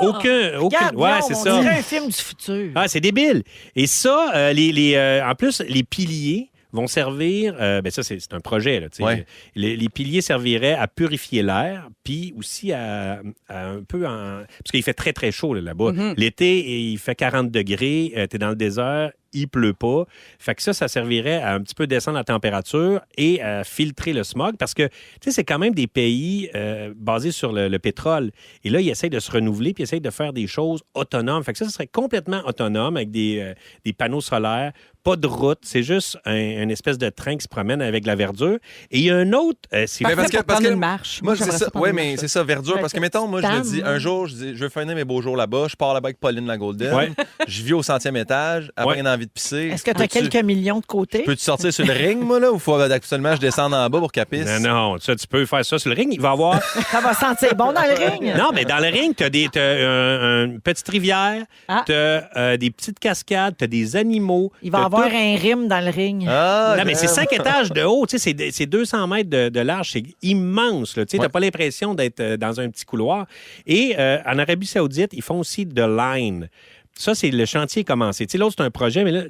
aucun... Regarde, Ouais, Guillaume, c'est on ça. dirait un film du futur. Ah, c'est débile. Et ça, en plus, les piliers vont servir... ben ça, c'est un projet. Là, tu sais. Ouais. Les piliers serviraient à purifier l'air, puis aussi à un peu... Parce qu'il fait très, très chaud là-bas. L'été, il fait 40 degrés, tu es dans le désert, il pleut pas. Fait que ça servirait à un petit peu descendre la température et à filtrer le smog parce que, tu sais, c'est quand même des pays basés sur le pétrole. Et là, ils essayent de se renouveler puis ils essayent de faire des choses autonomes. Fait que ça serait complètement autonome avec des panneaux solaires, pas de route. C'est juste une espèce de train qui se promène avec de la verdure. Et il y a un autre... c'est Mais Parfait pour prendre une marche. Moi, c'est j'aimerais ça. prendre Oui, une mais marche. c'est ça, verdure. Parce que, mettons, moi, je me dis, un jour, je veux finir mes beaux jours là-bas. Je pars là-bas avec Pauline la Golden. Ouais. Je vis au 100e étage. Après Ouais. une envie de pisser. Est-ce que tu as quelques millions de côté? Peux-tu sortir sur le ring, moi, là, ou faut absolument que je descende en bas pour qu'elle pisse? Non, ça, tu peux faire ça sur le ring. Il va y avoir... Ça va sentir bon dans le ring? Non, mais dans le ring, t'as une petite rivière, t'as des petites cascades, t'as des animaux. Il va y avoir un rime dans le ring. Non, mais c'est 5 étages de haut, tu sais, c'est 200 mètres de large, c'est immense, là. Tu sais, t'as pas l'impression d'être dans un petit couloir. Et en Arabie Saoudite, ils font aussi The Line. Ça, c'est le chantier commencé. Tu sais, l'autre, c'est un projet, mais là,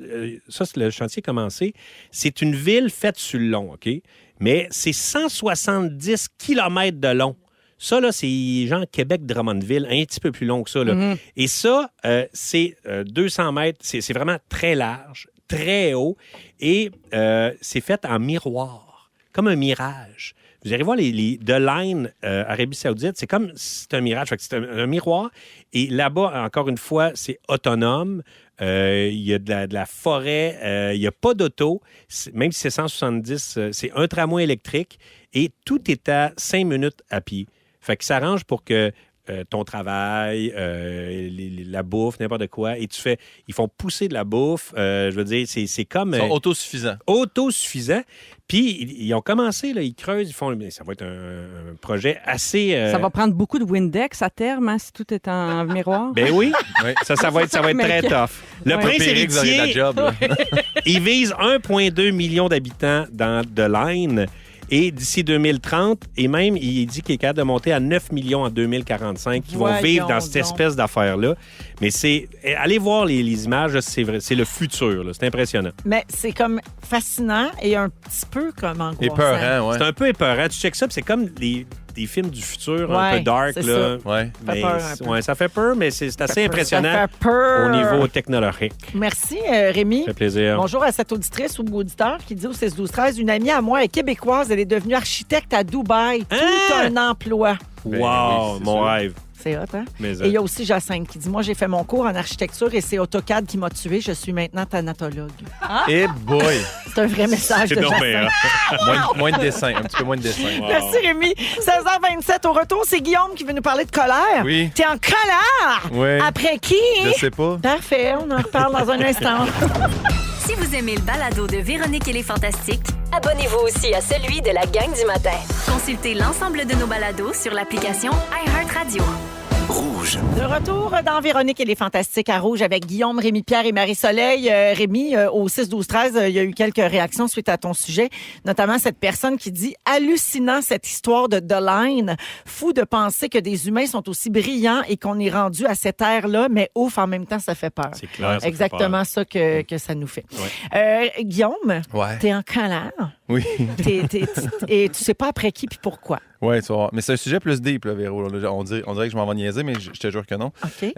ça, c'est le chantier commencé. C'est une ville faite sur le long, OK? Mais c'est 170 kilomètres de long. Ça, là, c'est genre Québec-Drummondville, un petit peu plus long que ça, là. Et ça, c'est 200 mètres. C'est vraiment très large, très haut. Et c'est fait en miroir, comme un mirage. Vous allez voir les The Line Arabie Saoudite, c'est comme c'est un mirage. Fait que c'est un miroir. Et là-bas, encore une fois, c'est autonome. Il y a de la forêt. Il n'y a pas d'auto. Même si c'est 170, c'est un tramway électrique. Et tout est à 5 minutes à pied. Fait que ça arrange pour que ton travail, la bouffe, n'importe quoi, et ils font pousser de la bouffe. Je veux dire, c'est comme... Ils sont autosuffisants. Autosuffisants. Puis, ils ont commencé, là, ils creusent, ils font... Ça va être un projet assez... Ça va prendre beaucoup de Windex à terme, hein, si tout est en miroir. Ben oui. Ça va être très tough. Le prince héritier, il vise 1,2 million d'habitants dans The Line. Et d'ici 2030, et même, il dit qu'il est capable de monter à 9 millions en 2045 qui vont vivre dans cette espèce d'affaire-là. Mais allez voir les images, c'est vrai, c'est le futur, là, c'est impressionnant. Mais c'est comme fascinant et un petit peu comme angoissant. Épeurant, ouais. C'est un peu épeurant. Tu checkes ça, puis c'est comme des films du futur, un peu dark. Là. Ça. Ouais. Ça fait peur un peu. Ouais, ça fait peur, mais c'est assez impressionnant ça fait peur. au niveau technologique. Merci, Rémi. Ça fait plaisir. Bonjour à cette auditrice ou auditeur qui dit au 16-12-13, une amie à moi est québécoise, elle est devenue architecte à Dubaï. Tout un emploi. Wow, mon rêve. C'est hot, hein? Mais et il y a aussi Jacinthe qui dit, moi, j'ai fait mon cours en architecture et c'est AutoCAD qui m'a tué. Je suis maintenant thanatologue. Eh boy! C'est un vrai message de Jacinthe. moins de dessin, un petit peu moins de dessin. Wow. Merci, Rémi. 16h27, au retour, c'est Guillaume qui veut nous parler de colère. Oui. T'es en colère? Oui. Après qui? Je sais pas. Parfait, on en reparle dans un instant. Si vous aimez le balado de Véronique et les Fantastiques, Abonnez-vous aussi à celui de la gang du matin. consultez l'ensemble de nos balados sur l'application iHeartRadio. Rouge. De retour dans Véronique et les Fantastiques à Rouge avec Guillaume, Rémi-Pierre et Marie-Soleil. Rémi, au 6-12-13, il y a eu quelques réactions suite à ton sujet, notamment cette personne qui dit « Hallucinant cette histoire de The Line. Fou de penser que des humains sont aussi brillants et qu'on est rendu à cette ère-là, mais ouf, en même temps, ça fait peur. » C'est clair. Ça Exactement fait peur. ça que ça nous fait. Ouais. Guillaume, Ouais. t'es en colère. Oui. Et tu sais pas après qui puis pourquoi. Oui, tu vas voir. Mais c'est un sujet plus deep, là, Véro. Là. On dirait que je m'en vais niaiser, mais je te jure que non. OK.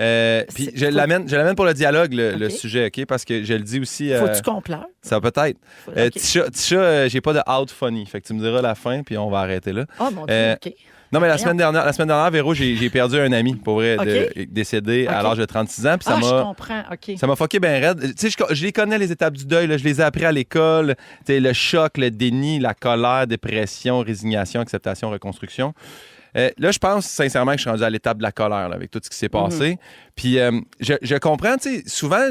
Puis je l'amène pour le dialogue, le sujet, OK? Parce que je le dis aussi... Faut-tu qu'on pleure? Ça peut-être. OK. Tisha, j'ai pas de out funny. Fait que tu me diras la fin, puis on va arrêter là. Oh mon Dieu, OK. Non, mais la semaine dernière, Véro, j'ai perdu un ami, pour vrai, OK. décédé à OK. l'âge de 36 ans. Puis ça Je m'a... comprends, OK. Ça m'a fucké bien raide. Tu sais, je les connais, les étapes du deuil. Là. Je les ai appris à l'école. Tu sais, le choc, le déni, la colère, dépression, résignation, acceptation, reconstruction. Là, je pense sincèrement que je suis rendu à l'étape de la colère là, avec tout ce qui s'est passé. Puis je comprends, tu sais, souvent...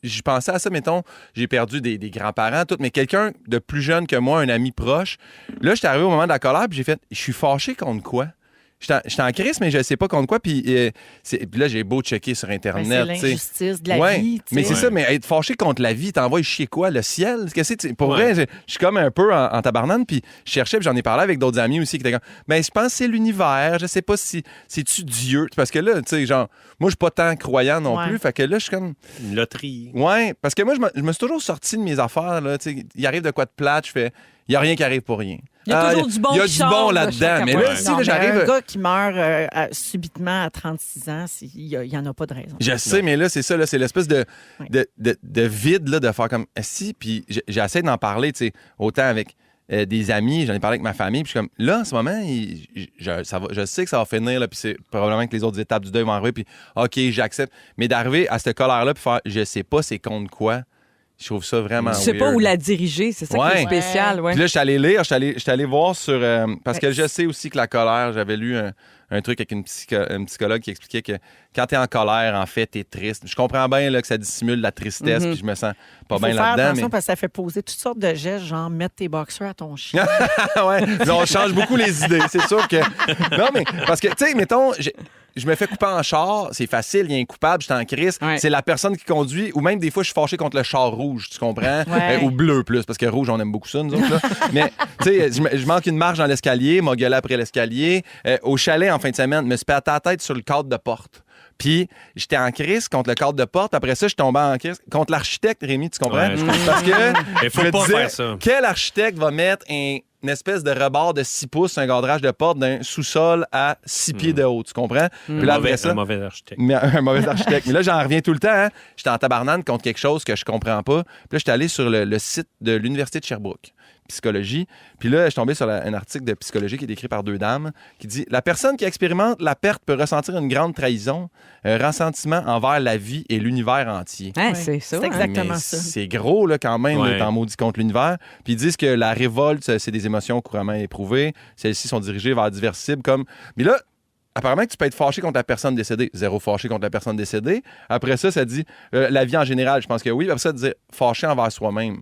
Je pensais à ça, mettons, j'ai perdu des grands-parents, tout, mais quelqu'un de plus jeune que moi, un ami proche. Là, j'étais arrivé au moment de la colère, puis j'ai fait, je suis fâché contre quoi? J'étais en crise, mais je sais pas contre quoi. Puis là, j'ai beau checker sur Internet. C'est l'injustice de la vie. Tu sais. Mais c'est ça, mais être fâché contre la vie, t'envoies chier quoi? Le ciel? Qu'est-ce que c'est? Pour vrai, je suis comme un peu en tabarnane. Puis je cherchais, puis j'en ai parlé avec d'autres amis aussi qui étaient comme, ben, je pense que c'est l'univers. Je sais pas si c'est-tu Dieu. Parce que là, tu sais, genre, moi, je suis pas tant croyant non plus. Fait que là, je suis comme. Une loterie. Ouais, parce que moi, je me suis toujours sorti de mes affaires. Là, tu sais, il arrive de quoi de plate, je fais, il y a rien qui arrive pour rien. Il y a toujours du bon Il y a qui du sort bon de là-dedans. chaque Mais affaire. là, si Non, là, j'arrive. un gars qui meurt subitement à 36 ans, il y en a pas de raison. Je sais, mais là, c'est ça, là, c'est l'espèce de vide là, de faire comme si, puis j'essaie d'en parler, tu sais, autant avec des amis, j'en ai parlé avec ma famille, puis je suis comme, là, en ce moment, je sais que ça va finir, là, puis c'est probablement que les autres étapes du deuil vont arriver, puis OK, j'accepte. Mais d'arriver à cette colère-là, puis faire, je sais pas c'est contre quoi, Je trouve ça vraiment Tu sais pas weird. où la diriger, c'est ça qui est spécial. Ouais. Puis là, je suis allé lire, je suis allé voir sur... parce que je sais aussi que la colère, j'avais lu un truc avec une psychologue qui expliquait que quand t'es en colère, en fait, t'es triste. Je comprends bien là, que ça dissimule la tristesse, puis je me sens pas Il faut bien faire là-dedans. attention parce que ça fait poser toutes sortes de gestes, genre mettre tes boxers à ton chien. Ouais, mais on change beaucoup les idées, c'est sûr que... Non, mais parce que, tu sais, mettons... Je me fais couper en char, c'est facile, il y a un coupable, je suis en crise. Ouais. C'est la personne qui conduit, ou même des fois, je suis fâché contre le char rouge, tu comprends? Ouais. Ou bleu plus, parce que rouge, on aime beaucoup ça, nous autres. Là. Mais, tu sais, je manque une marche dans l'escalier, m'a gueulé après l'escalier. Au chalet, en fin de semaine, je me suis pété la tête sur le cadre de porte. Puis, j'étais en crise contre le cadre de porte. Après ça, je suis tombé en crise contre l'architecte, Rémi, tu comprends? Ouais, je comprends. Parce que Mais faut je me pas disais, faire ça. quel architecte va mettre une espèce de rebord de 6 pouces, un cadrage de porte d'un sous-sol à 6 pieds de haut, tu comprends? Puis là, après ça, Un mauvais architecte. mais un mauvais architecte. Mais là, j'en reviens tout le temps. Hein. J'étais en tabarnane contre quelque chose que je comprends pas. Puis là, j'étais allé sur le site de l'Université de Sherbrooke, psychologie. Puis là, je suis tombé sur un article de psychologie qui est écrit par 2 dames qui dit « La personne qui expérimente la perte peut ressentir une grande trahison, un ressentiment envers la vie et l'univers entier. Hein, Ouais. c'est ça. C'est hein. exactement Mais ça. c'est gros là, quand même Ouais. d'être en maudit contre l'univers. Puis ils disent que la révolte, c'est des émotions couramment éprouvées. Celles-ci sont dirigées vers diverses cibles comme... Mais là, apparemment que tu peux être fâché contre la personne décédée. 0 fâché contre la personne décédée. Après ça, ça dit la vie en général. Je pense que oui. Après ça, dire fâché envers soi-même.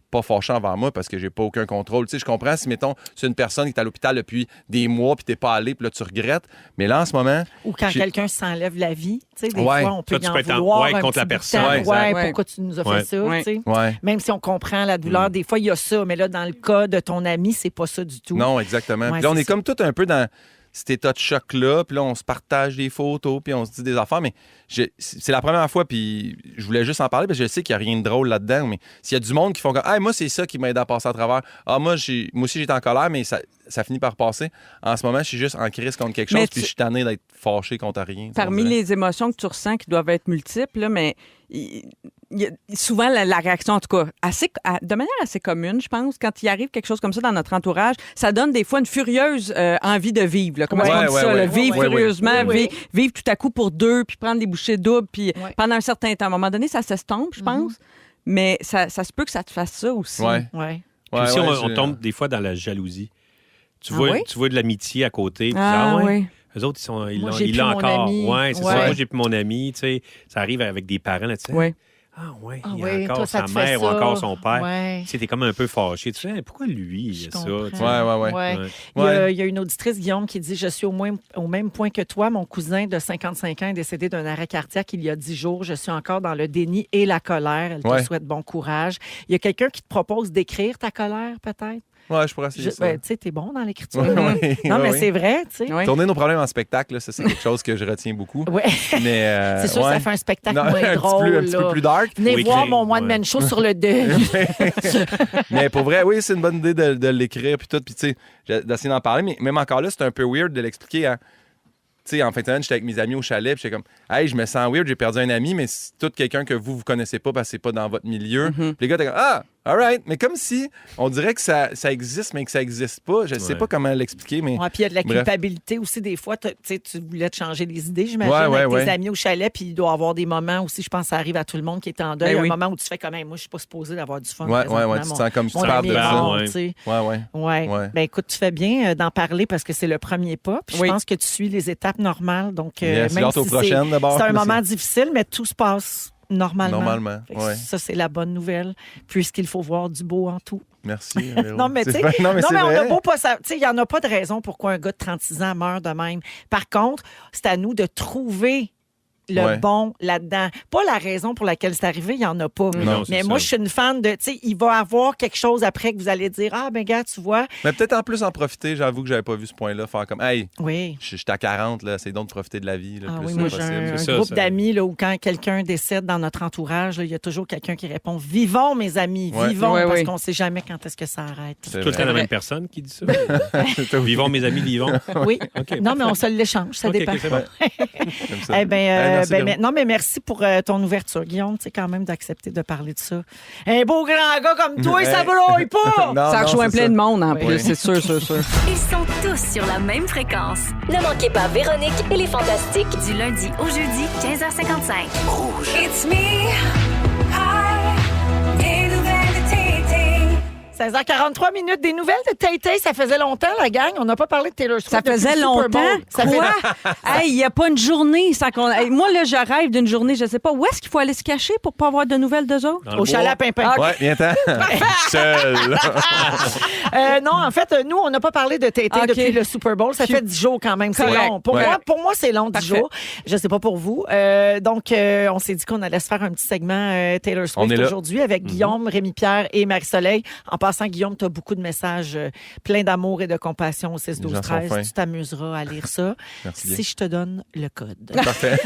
Pas fâché envers moi parce que j'ai pas aucun contrôle. Tu sais, je comprends si, mettons, c'est une personne qui est à l'hôpital depuis des mois puis t'es pas allé puis là, tu regrettes. Mais là, en ce moment... Ou quand j'ai- quelqu'un s'enlève la vie, tu sais, des Ouais. fois, on peut Ça, tu y en peux être en- vouloir ouais, un contre la petit bout de personne. temps. Ouais, Ouais, exact. pourquoi tu nous as fait Ouais. ça, Ouais. tu sais. Ouais. Même si on comprend la douleur, des fois, il y a ça. Mais là, dans le cas de ton ami, c'est pas ça du tout. Non, exactement. Ouais, Puis là, on c'est est ça. comme tout un peu dans cet état de choc-là, puis là, on se partage des photos, puis on se dit des affaires, mais c'est la première fois, puis je voulais juste en parler, parce que je sais qu'il n'y a rien de drôle là-dedans, mais s'il y a du monde qui font comme « Ah, moi, c'est ça qui m'aide à passer à travers. Ah, moi aussi, j'étais en colère, mais ça finit par passer. En ce moment, je suis juste en crise contre quelque chose, Mais puis je suis tanné d'être fâché contre rien. Parmi on dirait. les émotions que tu ressens qui doivent être multiples, là, mais il y a souvent la réaction, en tout cas, de manière assez commune, je pense, quand il arrive quelque chose comme ça dans notre entourage, ça donne des fois une furieuse envie de vivre. Là. Comment Ouais, on dit ouais, ça? ouais. Là, vivre Ouais, ouais. furieusement, Oui, oui. vivre tout à coup pour 2, puis prendre des bouchées doubles, puis Ouais. pendant un certain temps. À un moment donné, ça s'estompe, je pense. Mais ça se peut que ça te fasse ça aussi. Ouais. Ouais. Puis Ouais, aussi, ouais, on j'ai- tombe des fois dans la jalousie. Tu Ah vois, oui? tu vois de l'amitié à côté. Puis Ah, tu dis, oui. Eux autres, ils Moi, l'ont j'ai ils plus l'ont mon encore. ami. Ouais, c'est Ouais. ça. Moi, j'ai plus mon ami. Tu sais, ça arrive avec des parents. Là, tu sais, Ouais. Ah, ouais, Ah il oui, y a encore toi, ça sa te fait mère ou ça. encore son père. Ouais. Tu sais, t'es comme un peu fâché. Tu sais, hey, pourquoi lui, il Je a ça? comprends. Tu sais? Ouais, ouais, ouais. Ouais. Ouais. Il y a une auditrice, Guillaume, qui dit « Je suis au même point que toi. Mon cousin de 55 ans est décédé d'un arrêt cardiaque il y a 10 jours. Je suis encore dans le déni et la colère. Elle te Ouais. souhaite bon courage. » Il y a quelqu'un qui te propose d'écrire ta colère, peut-être? Ouais, je pourrais essayer ça. Ben, tu sais, t'es bon dans l'écriture. Ouais, hein? ouais, Non, mais ouais. c'est vrai, tu sais. Ouais. Tourner nos problèmes en spectacle, là, ça, c'est quelque chose que je retiens beaucoup. Ouais. Mais, C'est sûr que ouais. ça fait un spectacle Non, moins drôle. un petit peu là. plus dark. Venez Oui, voir écrire, mon one-man ouais. show sur le deuil. Mais pour vrai, oui, c'est une bonne idée de l'écrire puis tout. Puis tu sais, d'essayer d'en parler. Mais même encore là, c'est un peu weird de l'expliquer. Hein. Tu sais, en fin de semaine, j'étais avec mes amis au chalet. Puis j'étais comme, hey, je me sens weird, j'ai perdu un ami, mais c'est tout quelqu'un que vous connaissez pas parce que c'est pas dans votre milieu. Puis les gars, t'es comme, ah, all right. Mais comme si on dirait que ça existe, mais que ça existe pas. Je sais Ouais. pas comment l'expliquer, mais. Ouais, puis il y a de la Bref. culpabilité aussi. Des fois, tu sais, tu voulais te changer les idées, j'imagine, Ouais, avec ouais, tes ouais. amis au chalet. Puis il doit y avoir des moments aussi, je pense que ça arrive à tout le monde qui est en deuil. Ben oui. Un moment où tu fais comme, moi, je suis pas supposée d'avoir du fun. Ouais, présentement. ouais, tu te sens comme Mon coupable ami de est ça. mort, Ouais. tu sais. Ouais, ouais. Ouais. Ouais. Ben écoute, tu fais bien d'en parler parce que c'est le premier pas. Puis Oui. je pense que tu suis les étapes normales. Donc, Yes, même hâte aux si prochaines, d'abord. c'est un Merci. moment difficile, mais tout se passe normalement. Normalement, Fait que ouais. Ça, c'est la bonne nouvelle, puisqu'il faut voir du beau en tout. Merci. Véro. Non, mais tu sais, non, mais c'est on vrai. a beau pas ça. Tu sais, il n'y en a pas de raison pourquoi un gars de 36 ans meurt de même. Par contre, c'est à nous de trouver le Ouais. bon là-dedans. Pas la raison pour laquelle c'est arrivé, il n'y en a pas. Non, c'est mais ça. moi, je suis une fan de, tu sais, il va avoir quelque chose après que vous allez dire, ah, ben, gars, tu vois. Mais peut-être en plus en profiter, j'avoue que j'avais pas vu ce point-là, faire comme, hey, Oui. je suis à 40, là, c'est donc de profiter de la vie le Ah plus oui, moi, j'ai possible. un C'est ça, groupe ça. d'amis là, où quand quelqu'un décède dans notre entourage, là, il y a toujours quelqu'un qui répond « Vivons, mes amis, Ouais. vivons Ouais, parce ouais. qu'on ne sait jamais quand est-ce que ça arrête. C'est Tout le temps vrai. la même personne qui dit ça. Vivons, mes amis, vivons. » Oui. OK. Non, mais on se l'échange, ça OK, dépend. OK, c'est bon. Comme ça. Eh bien, Merci, Véro. non, mais merci pour ton ouverture, Guillaume, tu sais, quand même, d'accepter de parler de ça. Un beau grand gars comme toi, ça brouille pas! Non, Ça non, rejoint c'est plein ça. de monde en Oui. plus, c'est sûr, sûr, sûr. Ils sont tous sur la même fréquence. Ne manquez pas Véronique et les Fantastiques. Du lundi au jeudi, 15h55. It's me. Hi. 16h43 minutes. Des nouvelles de Tay-Tay, ça faisait longtemps, la gang. On n'a pas parlé de Taylor Swift. Ça depuis faisait le Super Bowl. longtemps. Ça fait Quoi? Hey, il n'y a pas une journée sans qu'on. Hey, moi, là, je rêve d'une journée, je ne sais pas. Où est-ce qu'il faut aller se cacher pour pas avoir de nouvelles d'eux autres? Dans le au bois. chalet à Pimpin. Ouais, viens-t'en. Seul. Non, en fait, nous, on n'a pas parlé de Tay-Tay OK. depuis le Super Bowl. Ça fait 10 jours quand même. C'est Correct. long. Pour moi, c'est long, 10 Parfait. jours. Je ne sais pas pour vous. Donc, on s'est dit qu'on allait se faire un petit segment Taylor On Swift est là. aujourd'hui avec Guillaume, Rémi-Pierre et Marie-Soleil. En passant, Guillaume, tu as beaucoup de messages pleins d'amour et de compassion au 6 Les 12 gens sont 13. fins. Tu t'amuseras à lire ça Merci bien. si je te donne le code. Parfait.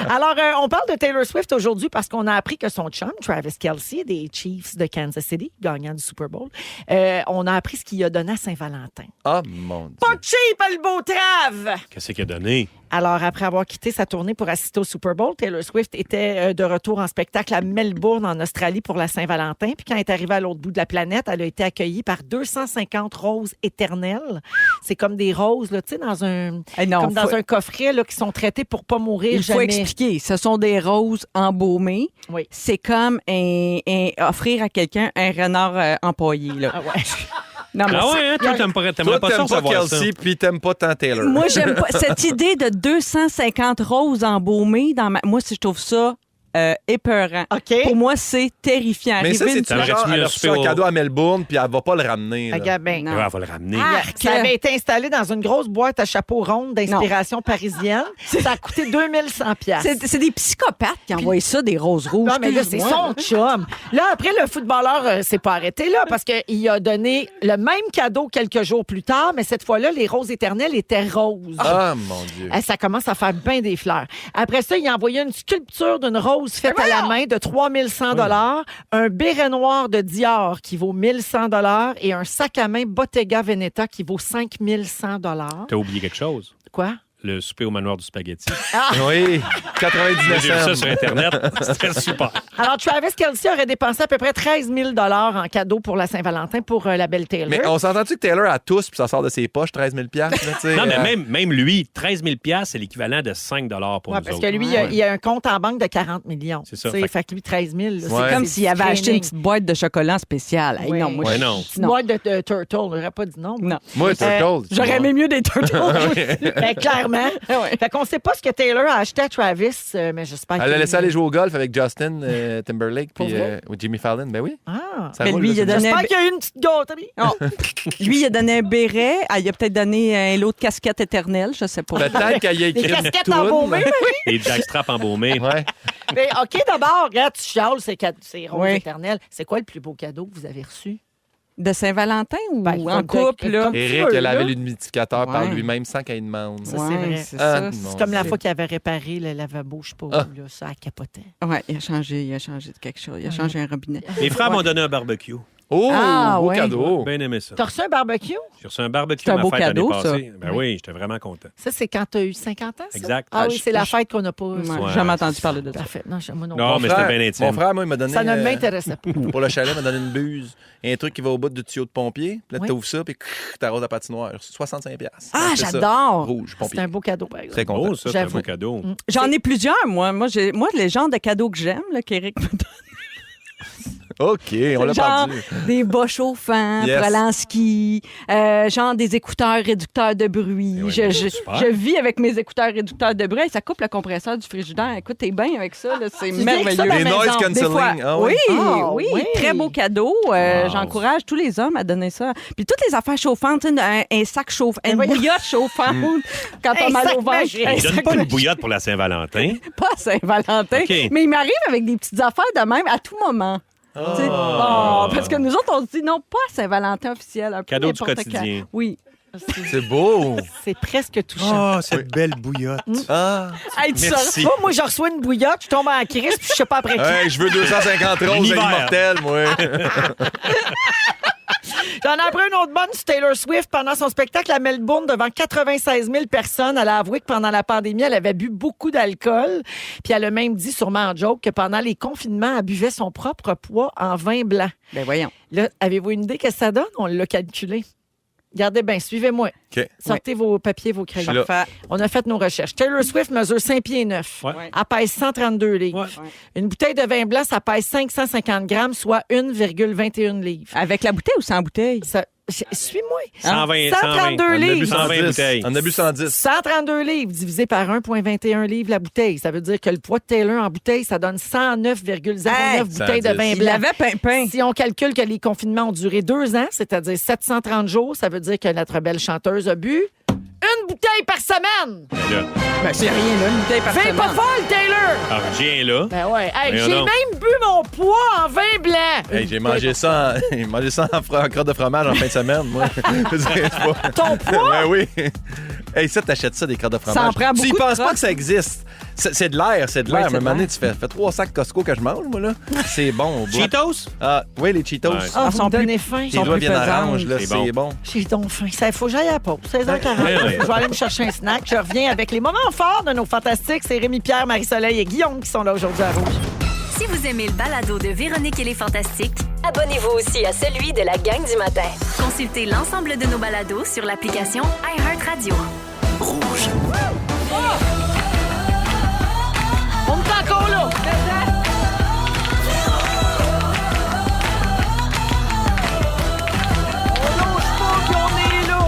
Alors, on parle de Taylor Swift aujourd'hui parce qu'on a appris que son chum, Travis Kelce, des Chiefs de Kansas City, gagnant du Super Bowl, on a appris ce qu'il a donné à Saint-Valentin. Oh mon Dieu. Pas cheap, le beau Trav! Qu'est-ce qu'il a donné? Alors, après avoir quitté sa tournée pour assister au Super Bowl, Taylor Swift était de retour en spectacle à Melbourne, en Australie, pour la Saint-Valentin. Puis quand elle est arrivée à l'autre bout de la planète, elle a été accueillie par 250 roses éternelles. C'est comme des roses, là, tu sais, dans un, Hey, non, comme dans faut- un coffret là, qui sont traités pour pas mourir Il faut jamais. expliquer. Ce sont des roses embaumées. Oui. C'est comme offrir à quelqu'un un renard empaillé. Là. Ah ouais. Non, mais Ah ouais, hein? Toi, Toi, t'aimerais pas ça t'aimes pas recevoir ça. Kelsey, puis t'aimes pas tant Taylor. moi, j'aime pas cette idée de 250 roses embaumées. Moi, si je trouve ça épeurant. OK. Pour moi, c'est terrifiant. Mais ça, Arriver c'est une- T'aimerais-tu genre, mieux elle a un reçu souper un au- cadeau à Melbourne, puis elle va pas le ramener. là. Regarde bien. Non. Ouais, elle va le ramener. Ça avait été installé dans une grosse boîte à chapeau ronde d'inspiration parisienne. Ça a coûté 2100 piastres. C'est des psychopathes qui envoient ça, des roses rouges. Non, mais là, c'est Excuse-moi. son chum. Là, après, le footballeur s'est pas arrêté là parce qu'il a donné le même cadeau quelques jours plus tard, mais cette fois-là, les roses éternelles étaient roses. Ah, mon Dieu. Ça commence à faire bien des fleurs. Après ça, il a envoyé une sculpture d'une rose faite à la main de 3100 $, un béret noir de Dior qui vaut 1100 $ et un sac à main Bottega Veneta qui vaut 5100 $. T'as oublié quelque chose? Quoi? Le souper au manoir du spaghetti. Oui, 99 J'ai vu ça cents. sur Internet. C'était super. Alors, Travis Kelce aurait dépensé à peu près 13 000 $ en cadeau pour la Saint-Valentin pour la belle Taylor. Mais on s'entend-tu que Taylor a tous, puis ça sort de ses poches, 13 000 là, tu sais, Non, mais même lui, 13 000 c'est l'équivalent de 5 pour Ouais, nous parce autres. que lui, il a un compte en banque de 40 millions. C'est ça. Tu sais, Fait que lui, 13 000. là, Ouais. c'est Comme du s'il avait acheté training. une petite boîte de chocolat spécial. Hey, Ouais. non, moi, Ouais, je- non. Une petite boîte de Turtle. On n'aurait pas dit non. Non. Moi, Turtle. J'aurais aimé mieux des turtles. Ben, clairement. Ouais. Fait qu'on sait pas ce que Taylor a acheté à Travis, mais j'espère Elle qu'il- a laissé aller jouer au golf avec Justin Timberlake Pour puis vrai? Jimmy Fallon. Ben oui. Ah. Ça Mais roule, lui, là, il a c'est donné- J'espère qu'il y a eu une petite gâterie. Oh. Lui, il a donné un béret. Ah, il a peut-être donné un lot de casquettes éternelles, je sais pas. Peut-être qu'il y a Des écrit une casquettes toune. embaumées. Et jackstrap embaumés. Ouais. Mais OK, d'abord, regarde, tu chiales ces roses Oui. éternelles. C'est quoi le plus beau cadeau que vous avez reçu? De Saint-Valentin ou Ben, en couple, là? comme- Eric veux, a lavé là. l'humidificateur par Ouais. lui-même sans qu'il demande. Ça, c'est vrai. c'est Ah, ça. non. C'est comme la C'est- fois qu'il avait réparé le lavabo, je sais pas où, Ah. là, ça a capoté. Ouais, il a changé de quelque chose. Il a changé un robinet. Mes frères m'ont donné un barbecue. Oh, Ah, beau ouais. cadeau. Bien aimé ça. T'as reçu un barbecue? J'ai reçu un barbecue C'est un à ma beau fête cadeau, l'année passée. ça. Ben oui, j'étais vraiment content. Ça, c'est quand t'as eu 50 ans, ça? Exact. Ah oui, c'est la je- fête qu'on n'a pas. Ouais, ça. Ouais. J'ai jamais entendu parler de ça. Parfait. Non, moi non. Non, plus. mais c'était bien intime. Mon frère, moi, il m'a donné. Ça ne m'intéressait pas. Pour le chalet, il m'a donné une buse. Un truc qui va au bout du tuyau de pompier. Puis là, Oui. t'ouvres ça, puis t'arroses la patinoire. 65 $. Ah, C'est ça. j'adore! Rouge, C'est pompier. un beau cadeau, par exemple. Très content. Oh, ça, c'est un J'avoue. beau cadeau. J'en ai plusieurs, moi. Moi, les genres de cadeaux que j'aime, là, qu'Éric me donne. OK, on l'a Genre perdu. des bas chauffants Yes. pour aller en ski, genre des écouteurs réducteurs de bruit. Eh oui, je super. je vis avec mes écouteurs réducteurs de bruit. Ça coupe le compresseur du frigidaire. Écoute, t'es bien avec ça. là, c'est dis que ça merveilleux. dans la Les maison, noise des Des fois. cancelling. Ah oui. Oui, Ah, oui, oui. très beau cadeau. Wow. J'encourage tous les hommes à donner ça. Puis toutes les affaires chauffantes, tu sais, un sac chauffant, une voyons. bouillotte chauffante quand t'as Un mal sac au ventre. magique. Un Il donne sac pas une magique. bouillotte pour la Saint-Valentin. Pas à Saint-Valentin, OK. mais il m'arrive avec des petites affaires de même à tout moment. Tu sais, bon, parce que nous autres, on se dit non, pas à Saint-Valentin officiel. Un peu Cadeau du n'importe quotidien. quand. Oui. C'est beau. C'est presque touchant. Oh, cette belle bouillotte. Ah. Hey, tu Merci. sors- Moi, je reçois une bouillotte, je tombe en crise, puis je sais pas après qui. Hey, je veux 250 roses L'univers. immortelles, moi. J'en ai appris une autre bonne sur Taylor Swift pendant son spectacle à Melbourne devant 96 000 personnes. Elle a avoué que pendant la pandémie, elle avait bu beaucoup d'alcool. Puis elle a même dit, sûrement en joke, que pendant les confinements, elle buvait son propre poids en vin blanc. Ben voyons. Là, avez-vous une idée que ça donne? On l'a calculé. Regardez bien, suivez-moi. OK. Sortez vos papiers, vos crayons. Je suis là. Parfait. On a fait nos recherches. Taylor Swift mesure 5 pieds 9. Ouais. Elle pèse 132 livres. Ouais. Une bouteille de vin blanc, ça pèse 550 grammes, soit 1,21 livres. Avec la bouteille ou sans bouteille? Suis-moi. 120, 132 On a bu livres. 120 bouteilles. On a bu 110. 132 livres divisé par 1,21 livres la bouteille. Ça veut dire que le poids de Taylor en bouteille, ça donne 109,09 Hey, bouteilles de 110. vin Il blanc. avait pimpin. Si on calcule que les confinements ont duré 2 ans, c'est-à-dire 730 jours, ça veut dire que notre belle chanteuse a bu une bouteille par semaine. Là. Ben, c'est rien, là, une bouteille par Fais semaine. pas folle, Taylor! Ah, viens là. Ben ouais. Hey, Voyons j'ai donc. même bu mon poids en vin blanc. Hey, j'ai mangé ça en crotte de fromage en fin de semaine, moi. Je dirais pas. Ton poids? Ben oui. Hey, ça, t'achètes ça, des crottes de fromage. Ça en prend Tu y beaucoup de penses pas crottes. que ça existe. C'est de l'air, c'est de Ouais, l'air. c'est Mais de maintenant, l'air. tu fais 3 sacs Costco que je mange, moi, là. C'est bon au bout. Cheetos? Ah, oui, les Cheetos. Ouais. Ah, vous sont me plus- donnez faim. Les doigts plus viennent pesantes. orange, là. C'est C'est bon. J'ai donc faim. Il faut que j'aille à la pause. 16h40. Ouais, ouais. Je vais aller me chercher un snack. Je reviens avec les moments forts de nos fantastiques. C'est Rémi-Pierre, Marie-Soleil et Guillaume qui sont là aujourd'hui à Rouge. Si vous aimez le balado de Véronique et les Fantastiques, Abonnez-vous aussi à celui de la gang du matin. consultez l'ensemble de nos balados sur l'application iHeartRadio. On est encore là. On lâche pas qu'on est là.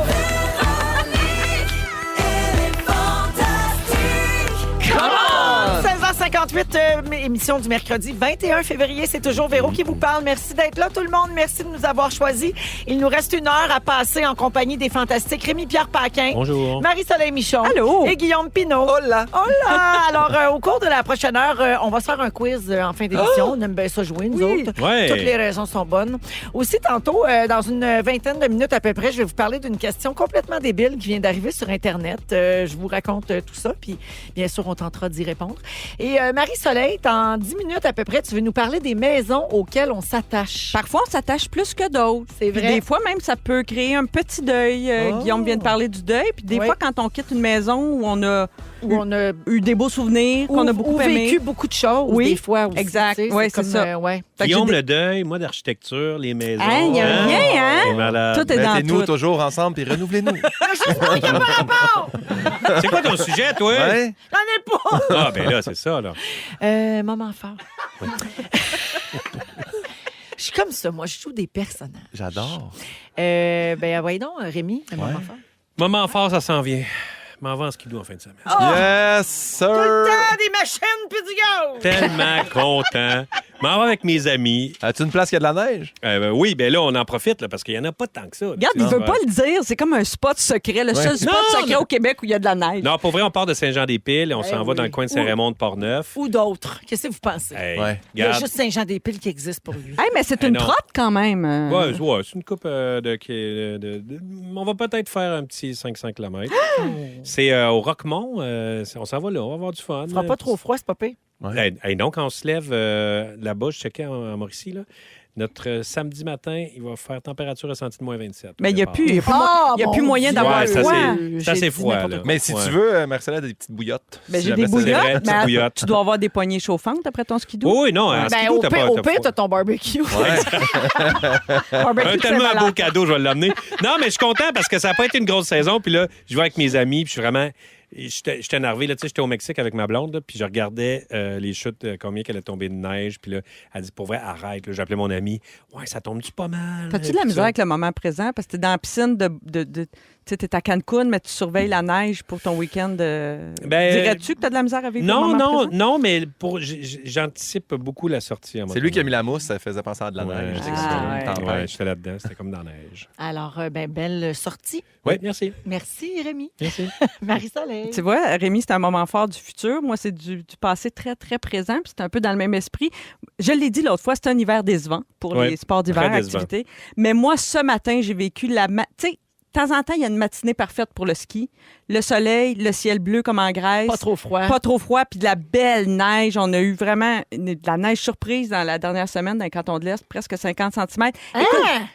Come on! 16h58, émission du mercredi 21 février. C'est toujours Véro qui vous parle. Merci d'être là, tout le monde. Merci de nous avoir choisis. Il nous reste 1 heure à passer en compagnie des fantastiques Rémi-Pierre Paquin, Bonjour. Marie-Soleil Michon Allô? et Guillaume Pinault. Hola. Hola! Alors, au cours de la prochaine heure, on va se faire un quiz en fin d'émission. On aime bien ça jouer, nous autres. Ouais. Toutes les raisons sont bonnes. Aussi, tantôt, dans une vingtaine de minutes à peu près, je vais vous parler d'une question complètement débile qui vient d'arriver sur Internet. Je vous raconte tout ça, puis bien sûr, on tentera d'y répondre. Et Marie-Soleil, dans 10 minutes à peu près, tu veux nous parler des maisons auxquelles on s'attache. Parfois, on s'attache plus que d'autres. C'est Puis vrai. des fois, même, ça peut créer un petit deuil. Oh. Guillaume vient de parler du deuil. Puis des Oui. fois, quand on quitte une maison où on a Où on a eu des beaux souvenirs, qu'on a beaucoup aimé. vécu beaucoup de choses, Oui, des fois aussi. exact. tu sais, Ouais, c'est comme, ça. ouais. Fait que Guillaume, j'ai le deuil, moi, d'architecture, les maisons. Hein, il y a un lien, hein? C'est malade. Tout est dans Mettez-nous tout. toujours ensemble puis renouvelez-nous. C'est quoi ton sujet, toi? Ouais. J'en ai pas! Ah, ben là, c'est ça, là. Moment fort. Je suis comme ça, moi, je joue des personnages. J'adore. Ben, voyons donc, Rémi, un moment fort. Moment fort, ça s'en vient. Je m'en vais en skidoo en fin de semaine. Yes, sir. Tout le temps, des machines puis du gaz! Tellement content. Je m'en vais avec mes amis. As-tu une place qui a de la neige? Oui, ben là, on en profite là, parce qu'il n'y en a pas tant que ça. là. Regarde, il Non, veut ouais. pas le dire. C'est comme un spot secret, le seul spot Non, secret non. au Québec où il y a de la neige. Non, pour vrai, on part de Saint-Jean-des-Piles et on s'en va oui. dans le coin de Saint-Raymond de Port-Neuf. Ou d'autres. Qu'est-ce que vous pensez? Hey, Ouais. Il y a regarde. juste Saint-Jean-des-Piles qui existe pour lui. Hey, mais c'est Eh une non. trotte quand même. Ouais, c'est une coupe on va peut-être faire un petit 500 km. C'est au Roquemont. On s'en va là, on va avoir du fun. Il fera pas trop froid, c'est pas pire. Hey, donc, quand on se lève là-bas, je checkais en Mauricie, là, notre samedi matin, il va faire température ressentie de moins 27. Mais il n'y a plus, il y a plus, Ah, il y a mon plus moyen Dieu. d'avoir Ouais, ça, froid. c'est J'ai assez dit froid. n'importe Là. quoi. Mais si Ouais. tu veux, Marcella a des petites bouillottes. Ben, Si j'ai des jamais ça- C'est vrai, bouillottes, petite mais bouillotte. tu dois avoir des poignées chauffantes après ton skidoo. Oui, non, en Ben, skidoo, au t'as pire, pas... au t'as pire, pas- t'as ton barbecue. Barbecue, c'est Tellement un malade. beau cadeau, je vais l'amener. Non, mais je suis content parce que ça n'a pas été une grosse saison. Puis là, je vais avec mes amis, puis je suis vraiment... J'étais énervé, là, tu sais, j'étais au Mexique avec ma blonde, là, puis je regardais les chutes, combien qu'elle a tombé de neige, puis là, elle dit, pour vrai, arrête, là. J'ai appelé mon ami, ouais, ça tombe-tu pas mal? T'as-tu Et de la tout misère ça. avec le moment présent? Parce que t'es dans la piscine tu sais, t'es à Cancun, mais tu surveilles la neige pour ton week-end. Ben, Dirais-tu que t'as de la misère à vivre le Non, moment non, présent? non, mais j'anticipe beaucoup la sortie. C'est lui qui a mis la mousse, ça faisait penser à de la Ouais. neige. C'est Ah, comme une ouais. tempête. Ouais, j'étais là-dedans, c'était comme dans la neige. Alors, belle sortie. Oui, merci. Merci, Rémi. Merci. Marie-Soleil. Tu vois, Rémi, c'est un moment fort du futur. Moi, c'est du passé très, très présent. Puis c'est un peu dans le même esprit. Je l'ai dit l'autre fois, c'est un hiver décevant pour Ouais, les sports d'hiver, très décevant. activités. Mais moi, ce matin, j'ai vécu tu sais, de temps en temps, il y a une matinée parfaite pour le ski. Le soleil, le ciel bleu comme en Grèce. Pas trop froid. Pas trop froid, puis de la belle neige. On a eu vraiment de la neige surprise dans la dernière semaine dans le canton de l'Est, presque 50 cm. Ah!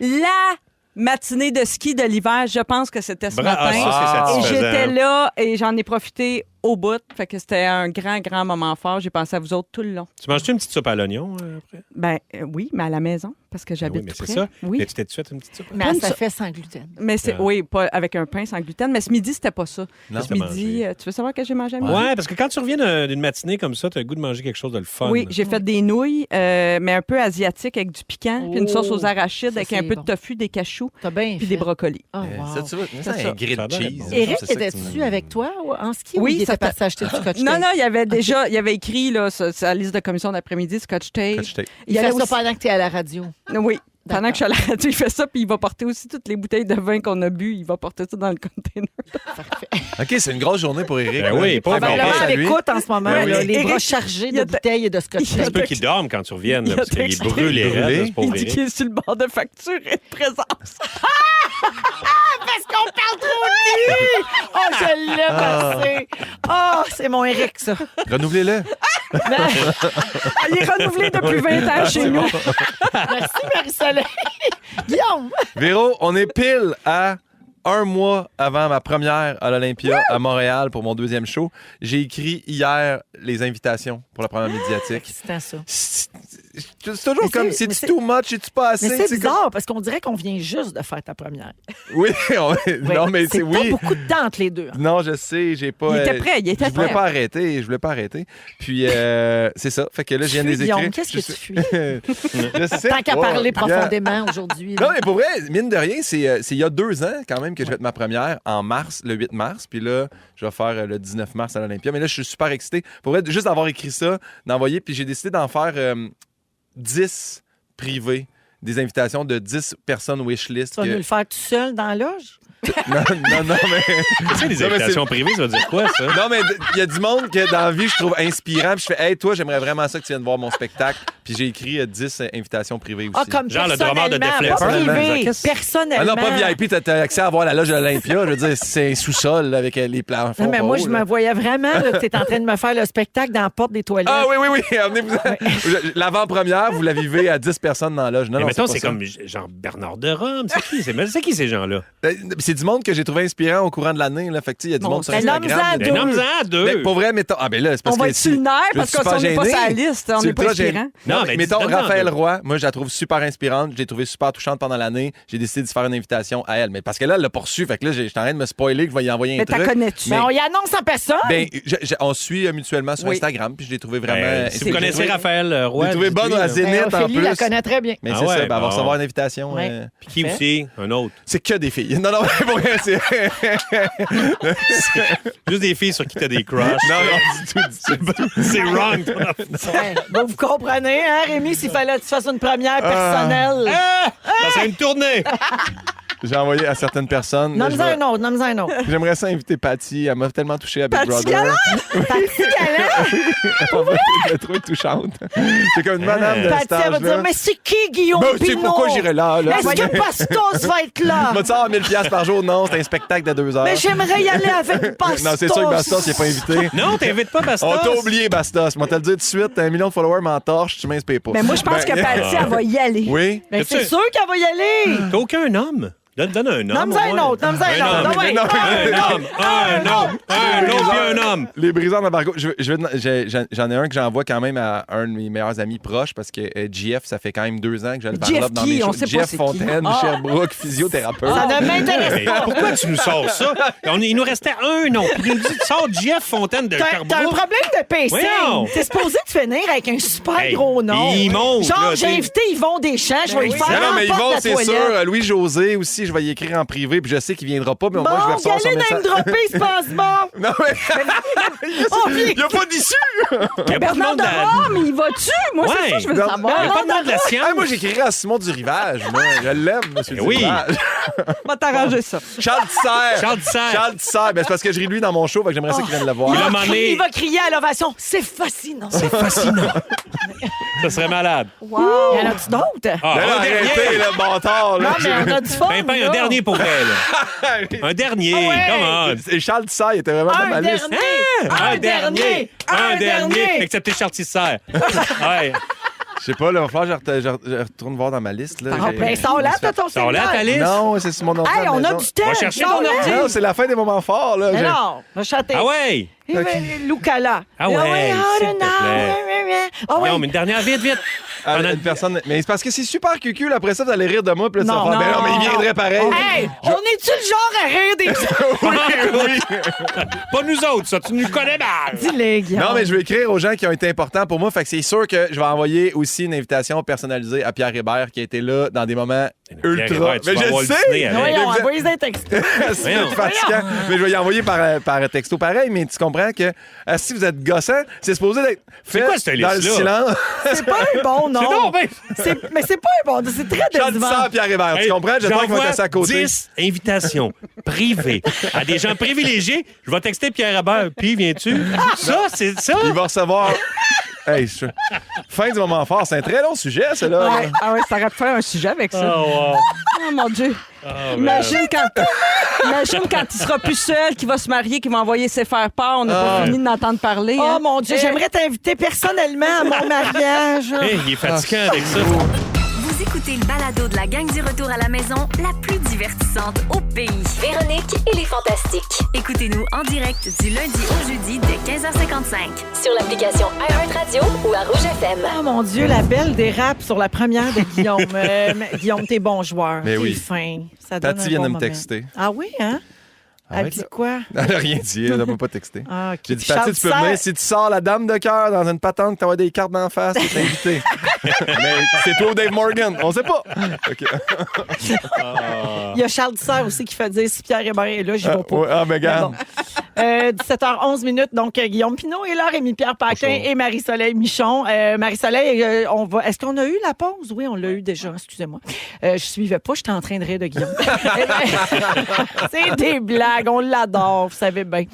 La matinée de ski de l'hiver, je pense que c'était ce Ah, matin. ça, c'est Et satisfaisant. j'étais là et j'en ai profité au bout. Fait que c'était un grand moment fort. J'ai pensé à vous autres tout le long. Tu manges-tu une petite soupe à l'oignon après? Ben oui, mais à la maison, parce que j'habite Oui, mais tout c'est près. ça. Oui. Mais tu t'es fait une petite soupe? Mais ça fait sans gluten. Mais c'est, Ah. oui, pas avec un pain sans gluten. Mais ce midi, c'était pas ça. Non. Ce midi, tu veux savoir que j'ai mangé à midi? Ouais, parce que quand tu reviens d'une matinée comme ça, tu as le goût de manger quelque chose de le fun. Oui, j'ai fait des nouilles, mais un peu asiatiques avec du piquant, puis une sauce aux arachides ça, avec un c'est peu bon. de tofu, des cachous, T'as bien puis fait. des brocolis. Oh, wow. Ça, tu vois, ça, C'est ça. un grilled Ça a l'air cheese. bon. Éric, C'est ça que tu étais-tu me- avec toi en ski ou Oui, il était ça t'a- passé acheter du scotch tape? Non, il y avait écrit là, sa liste de commission d'après-midi, Scotch tape. Scotch tape. Il y fait avait ça aussi- pendant que tu es à la radio. Oui. Pendant D'accord. que je suis à la radio, il fait ça, puis il va porter aussi toutes les bouteilles de vin qu'on a bu. Il va porter ça dans le container. OK, c'est une grosse journée pour Éric. Ben là. oui, pas Ah, ben, mal. on pense Probablement à à lui. l'écoute en ce moment, Ben oui. là, les bras Éric, chargés il de a- bouteilles et de scotch il a- C'est tape. peu qu'ils dorment quand tu reviennes, là, Il a parce qu'il est texté. brûlé, Brûlé. raide, ce pauvre Il dit Éric. qu'il est sur le bord de facture et de présence. Parce qu'on parle trop de lui! Oh, je l'aime assez! Oh, c'est mon Éric, ça. Renouvelez-le. Il est renouvelé depuis 20 ans chez nous. Merci, Marie-Soleil. Guillaume! Véro, on est pile à un mois avant ma première à l'Olympia à Montréal pour mon deuxième show. J'ai écrit hier les invitations pour la première médiatique. Excitant, ça. C'est toujours Mais comme, c'est- mais c'est-tu too much, c'est-tu pas assez? Mais c'est comme- bizarre, parce qu'on dirait qu'on vient juste de faire ta première. Oui, non, mais c'est pas oui. beaucoup de temps entre les deux. Non, je sais, j'ai pas. Il était prêt, il était je voulais prêt. pas arrêter, je voulais pas arrêter. Puis c'est ça, fait que là je viens de les Guillaume, écrire. qu'est-ce que tu fuis? Je sais Tant qu'à pas. parler Regarde. profondément aujourd'hui. là. Non, mais pour vrai, mine de rien, c'est il y a 2 ans quand même que j'ai fait ma première en mars, le 8 mars. Puis là, je vais faire le 19 mars à l'Olympia. Mais là, je suis super excité. Pour vrai, juste d'avoir écrit ça, d'envoyer. Puis j'ai décidé d'en faire 10 privés, des invitations de 10 personnes wishlist. Tu vas nous le faire tout seul dans la loge? Non, mais. C'est des Non, mais invitations privées, ça veut dire quoi, ça? Non, mais il y a du monde que dans la vie, je trouve inspirant. Puis je fais, hey, toi, j'aimerais vraiment ça que tu viennes voir mon spectacle. Puis j'ai écrit 10 invitations privées aussi. Ah, comme Genre le drummer de Def personnellement, pas Leppard. privé, Qu'est-ce- personnellement. Ah non, pas VIP, t'as accès à voir la loge de l'Olympia. Je veux dire, c'est un sous-sol là, avec les plans. Non, mais moi, je me voyais vraiment là, que tu es en train de me faire le spectacle dans la porte des toilettes. Ah oui, amenez-vous. L'avant-première, vous la vivez à 10 personnes dans la loge. Non, Mais non, mettons, pas c'est ça. comme genre Bernard de Rome. C'est qui ces gens-là? C'est du monde que j'ai trouvé inspirant au courant de l'année. Là. Fait que, tu sais, il y a du Bon, monde sur ben, Instagram. nomme-en il y a- deux. Nomme-en deux. Ben, pour vrai, mettons. Ah, ben là, c'est parce On va que être sur le nerf je parce suis qu'on super n'est pas gêné. sur la liste. On C'est n'est pas ultra gêné. inspirant. Non, Non, mais mais mettons, donne-en Raphaël deux. Roy, moi, je la trouve super inspirante. Je l'ai trouvée super touchante pendant l'année. J'ai décidé de se faire une invitation à elle. Mais parce que là, elle l'a poursu. Fait que là, j'étais en train de me spoiler que je vais y envoyer un Mais truc. t'as connais-tu? Mais on y annonce en personne. Ben, on se suit mutuellement sur Oui. Instagram. Puis je l'ai trouvé vraiment. Ben, si vous connaissez Raphaël Roy, Je l'ai trouvé dites-lui, bonne à là. Zénith en Ophélie la plus. connaît très bien. Mais Ah c'est ouais, ça, ben, elle va bon. recevoir une invitation. Ouais. Puis qui aussi? Un autre. C'est que des filles. Non, non, pour vrai, c'est. Juste des filles sur qui t'as des crushs. Non, non, du tout. C'est wrong. Ouais. Bon, vous comprenez, hein, Rémi, s'il fallait que tu fasses une première personnelle. Ah! Ça serait une tournée. J'ai envoyé à certaines personnes. Là, Nomme-en un autre, nomme-en un autre. J'aimerais ça inviter Patty. Elle m'a tellement touché à Big Patty Brother. Galland? Patty Galland, Elle est trop touchante. C'est comme une madame de Patty, cet elle va dire, âge-là. mais c'est qui Guillaume Ben, tu sais Pinot? pourquoi j'irais là? Est-ce que Bastos va être là? Vas-tu avoir 1000$ par jour? Non, c'est un spectacle de 2 heures. Mais j'aimerais y aller avec Bastos. Non, c'est sûr que Bastos n'est pas invité. Non, t'invites pas Bastos. On t'a oublié, Bastos. Moi, te le dire tout de suite, t'as 1 million de followers, m'entorche, tu m'inspires pas. Mais moi, je pense que Patty, elle va y aller. Oui? Mais c'est Tu- sûr qu'elle va y aller. T'as aucun homme. Donne un homme. Nomme-en au un moins. autre, nomme-en un autre. homme. Ah ouais. non, Un homme, un autre puis un homme. Les briseurs d'embargo. J'en ai un que j'envoie quand même à un de mes meilleurs amis proches parce que GF, ça fait quand même 2 ans que je le Jeff parle dans qui? mes On shows. sait pas Jeff c'est qui. Fontaine, Ah. Sherbrooke, physiothérapeute. Ça ne m'intéresse Mais pas. pourquoi tu nous sors ça? Il nous restait un nom. Puis il nous dit, tu sors Jeff Fontaine de T'as un Sherbrooke. problème de pacing. Voyons. T'es supposé de finir avec un super Hey, gros nom. il monte, Genre, là, j'ai t'sais. invité Yvon Deschamps, je vais lui faire Non, mais en ils vont, porte la c'est toilette. sûr. Louis-José aussi, je vais y écrire en privé, puis je sais qu'il viendra pas, mais au Bon, moins je vais recevoir son allez message. name dropper, c'est pas bon. Non, mais. Oh, Il n'y a pas d'issue! Il y a pas de Bernard nom de de la- Rome, il va-tu? Moi, c'est Ouais. ça que je veux Non. savoir. Il y a pas de nom de la science. Ah, moi, j'écrirais à Simon du Rivage. Moi, je l'aime, monsieur du Oui. Rivage. On va t'arranger ça. Charles Tisser. Charles Tisser. Charles Tisser. Ben, c'est parce que je ris de lui dans mon show, fait que j'aimerais ça qu'il vienne le voir. Il a mané. Il va crier à l'ovation. C'est fascinant. C'est fascinant. Ça serait malade. Wow. Y en a-tu d'autres? Ah, Ben, un arrêtez, dernier. le bâtard, là. Non, mais on a du fun. Ben, là. un dernier pour elle. Un dernier. Ah ouais. Come on. Et Charles Tisser, il était vraiment pas Un ma liste. dernier. Un dernier. Un dernier. Excepté Charles Tisser. Ouais. Je sais pas, là, il va falloir que je retourne voir dans ma liste. Là. Ah, ben, sors-là, t'as ton Sors là, ta liste. Non, c'est sur mon ordi. Hey, on a du temps. Va chercher sors ton là. ordi. Non, c'est la fin des moments forts. Là. Mais non, va chanter. Ah ouais! Eh ben, Lucala. Ah ouais, s'il te plaît. Ah ouais. Non, mais une dernière, vite, vite. Ah, une personne... Mais c'est parce que c'est super cucul. Après ça, vous allez rire de moi. Puis là, Non, ça va faire, ben non, mais il viendrait pareil. Hey, on est-tu le genre à rire des Pas nous autres, ça. Tu nous connais mal. Dis-les, Guillaume. Non, mais je vais écrire aux gens qui ont été importants pour moi. Fait que c'est sûr que je vais envoyer aussi une invitation personnalisée à Pierre Hébert qui a été là dans des moments ultra... Hébert, tu Mais vas je avoir le le Disney sais! avec. Voyons, Mais vous êtes- envoyez un texte. C'est fatigant. Mais je vais y envoyer par texto pareil, mais tu comprends que si vous êtes gossant, c'est supposé d'être fait quoi, cette dans le liste-là? silence. C'est pas un bon nom. C'est non, ben... Mais c'est pas un bon. C'est très Je dis décevant. ça à Pierre Hébert, tu comprends? J'espère qu'ils vont être assis à côté. 10 invitations privées à des gens privilégiés. Je vais texter Pierre Hébert. Puis, viens-tu? Ça, c'est ça? Il va recevoir... Hey, fin du moment fort. C'est un très long sujet, ça, là. Ouais. Ah ouais, ça aurait pu faire un sujet avec ça. Oh, wow. Oh mon Dieu. Imagine quand il sera plus seul, qu'il va se marier, qu'il va envoyer ses faire part. On n'a pas fini d'entendre parler. Oh hein. mon Dieu, j'aimerais t'inviter personnellement à mon mariage. Hey, il est fatigant avec ça. Vous écoutez le balado de la gang du retour à la maison, la plus divertissante au pays. Véronique et les Fantastiques. Écoutez-nous en direct du lundi au jeudi dès 15h55. Sur l'application iHeartRadio ou à Rouge FM. Oh mon Dieu, la belle dérape sur la première de Guillaume. Mais Guillaume, t'es bon joueur. Mais T'es oui. fin. Ça donne Tati un vient bon de me moment. texter. Ah oui, hein? Ah Elle ouais, dit là. quoi? Elle n'a rien dit, elle m'a pas texté. Ah, OK. J'ai dit, Charles Tati, tu peux Serre- venir. Si tu sors la dame de cœur dans une patente, tu as des cartes d'en face, tu es invité. Mais c'est toi ou Dave Morgan? On sait pas. OK. Il y a Charles Serre aussi qui fait dire si Pierre Hébert est là, j'y vais pas. Ouais, ah, mais regarde. Bon. 17h11 minutes. Donc, Guillaume Pinot est là, Rémi-Pierre Paquin et Marie-Soleil Michon. Marie-Soleil, est-ce qu'on a eu la pause? Oui, on l'a eu déjà. Excusez-moi. Je suivais pas. J'étais en train de rire de Guillaume. C'est des blagues. On l'adore. Vous savez bien.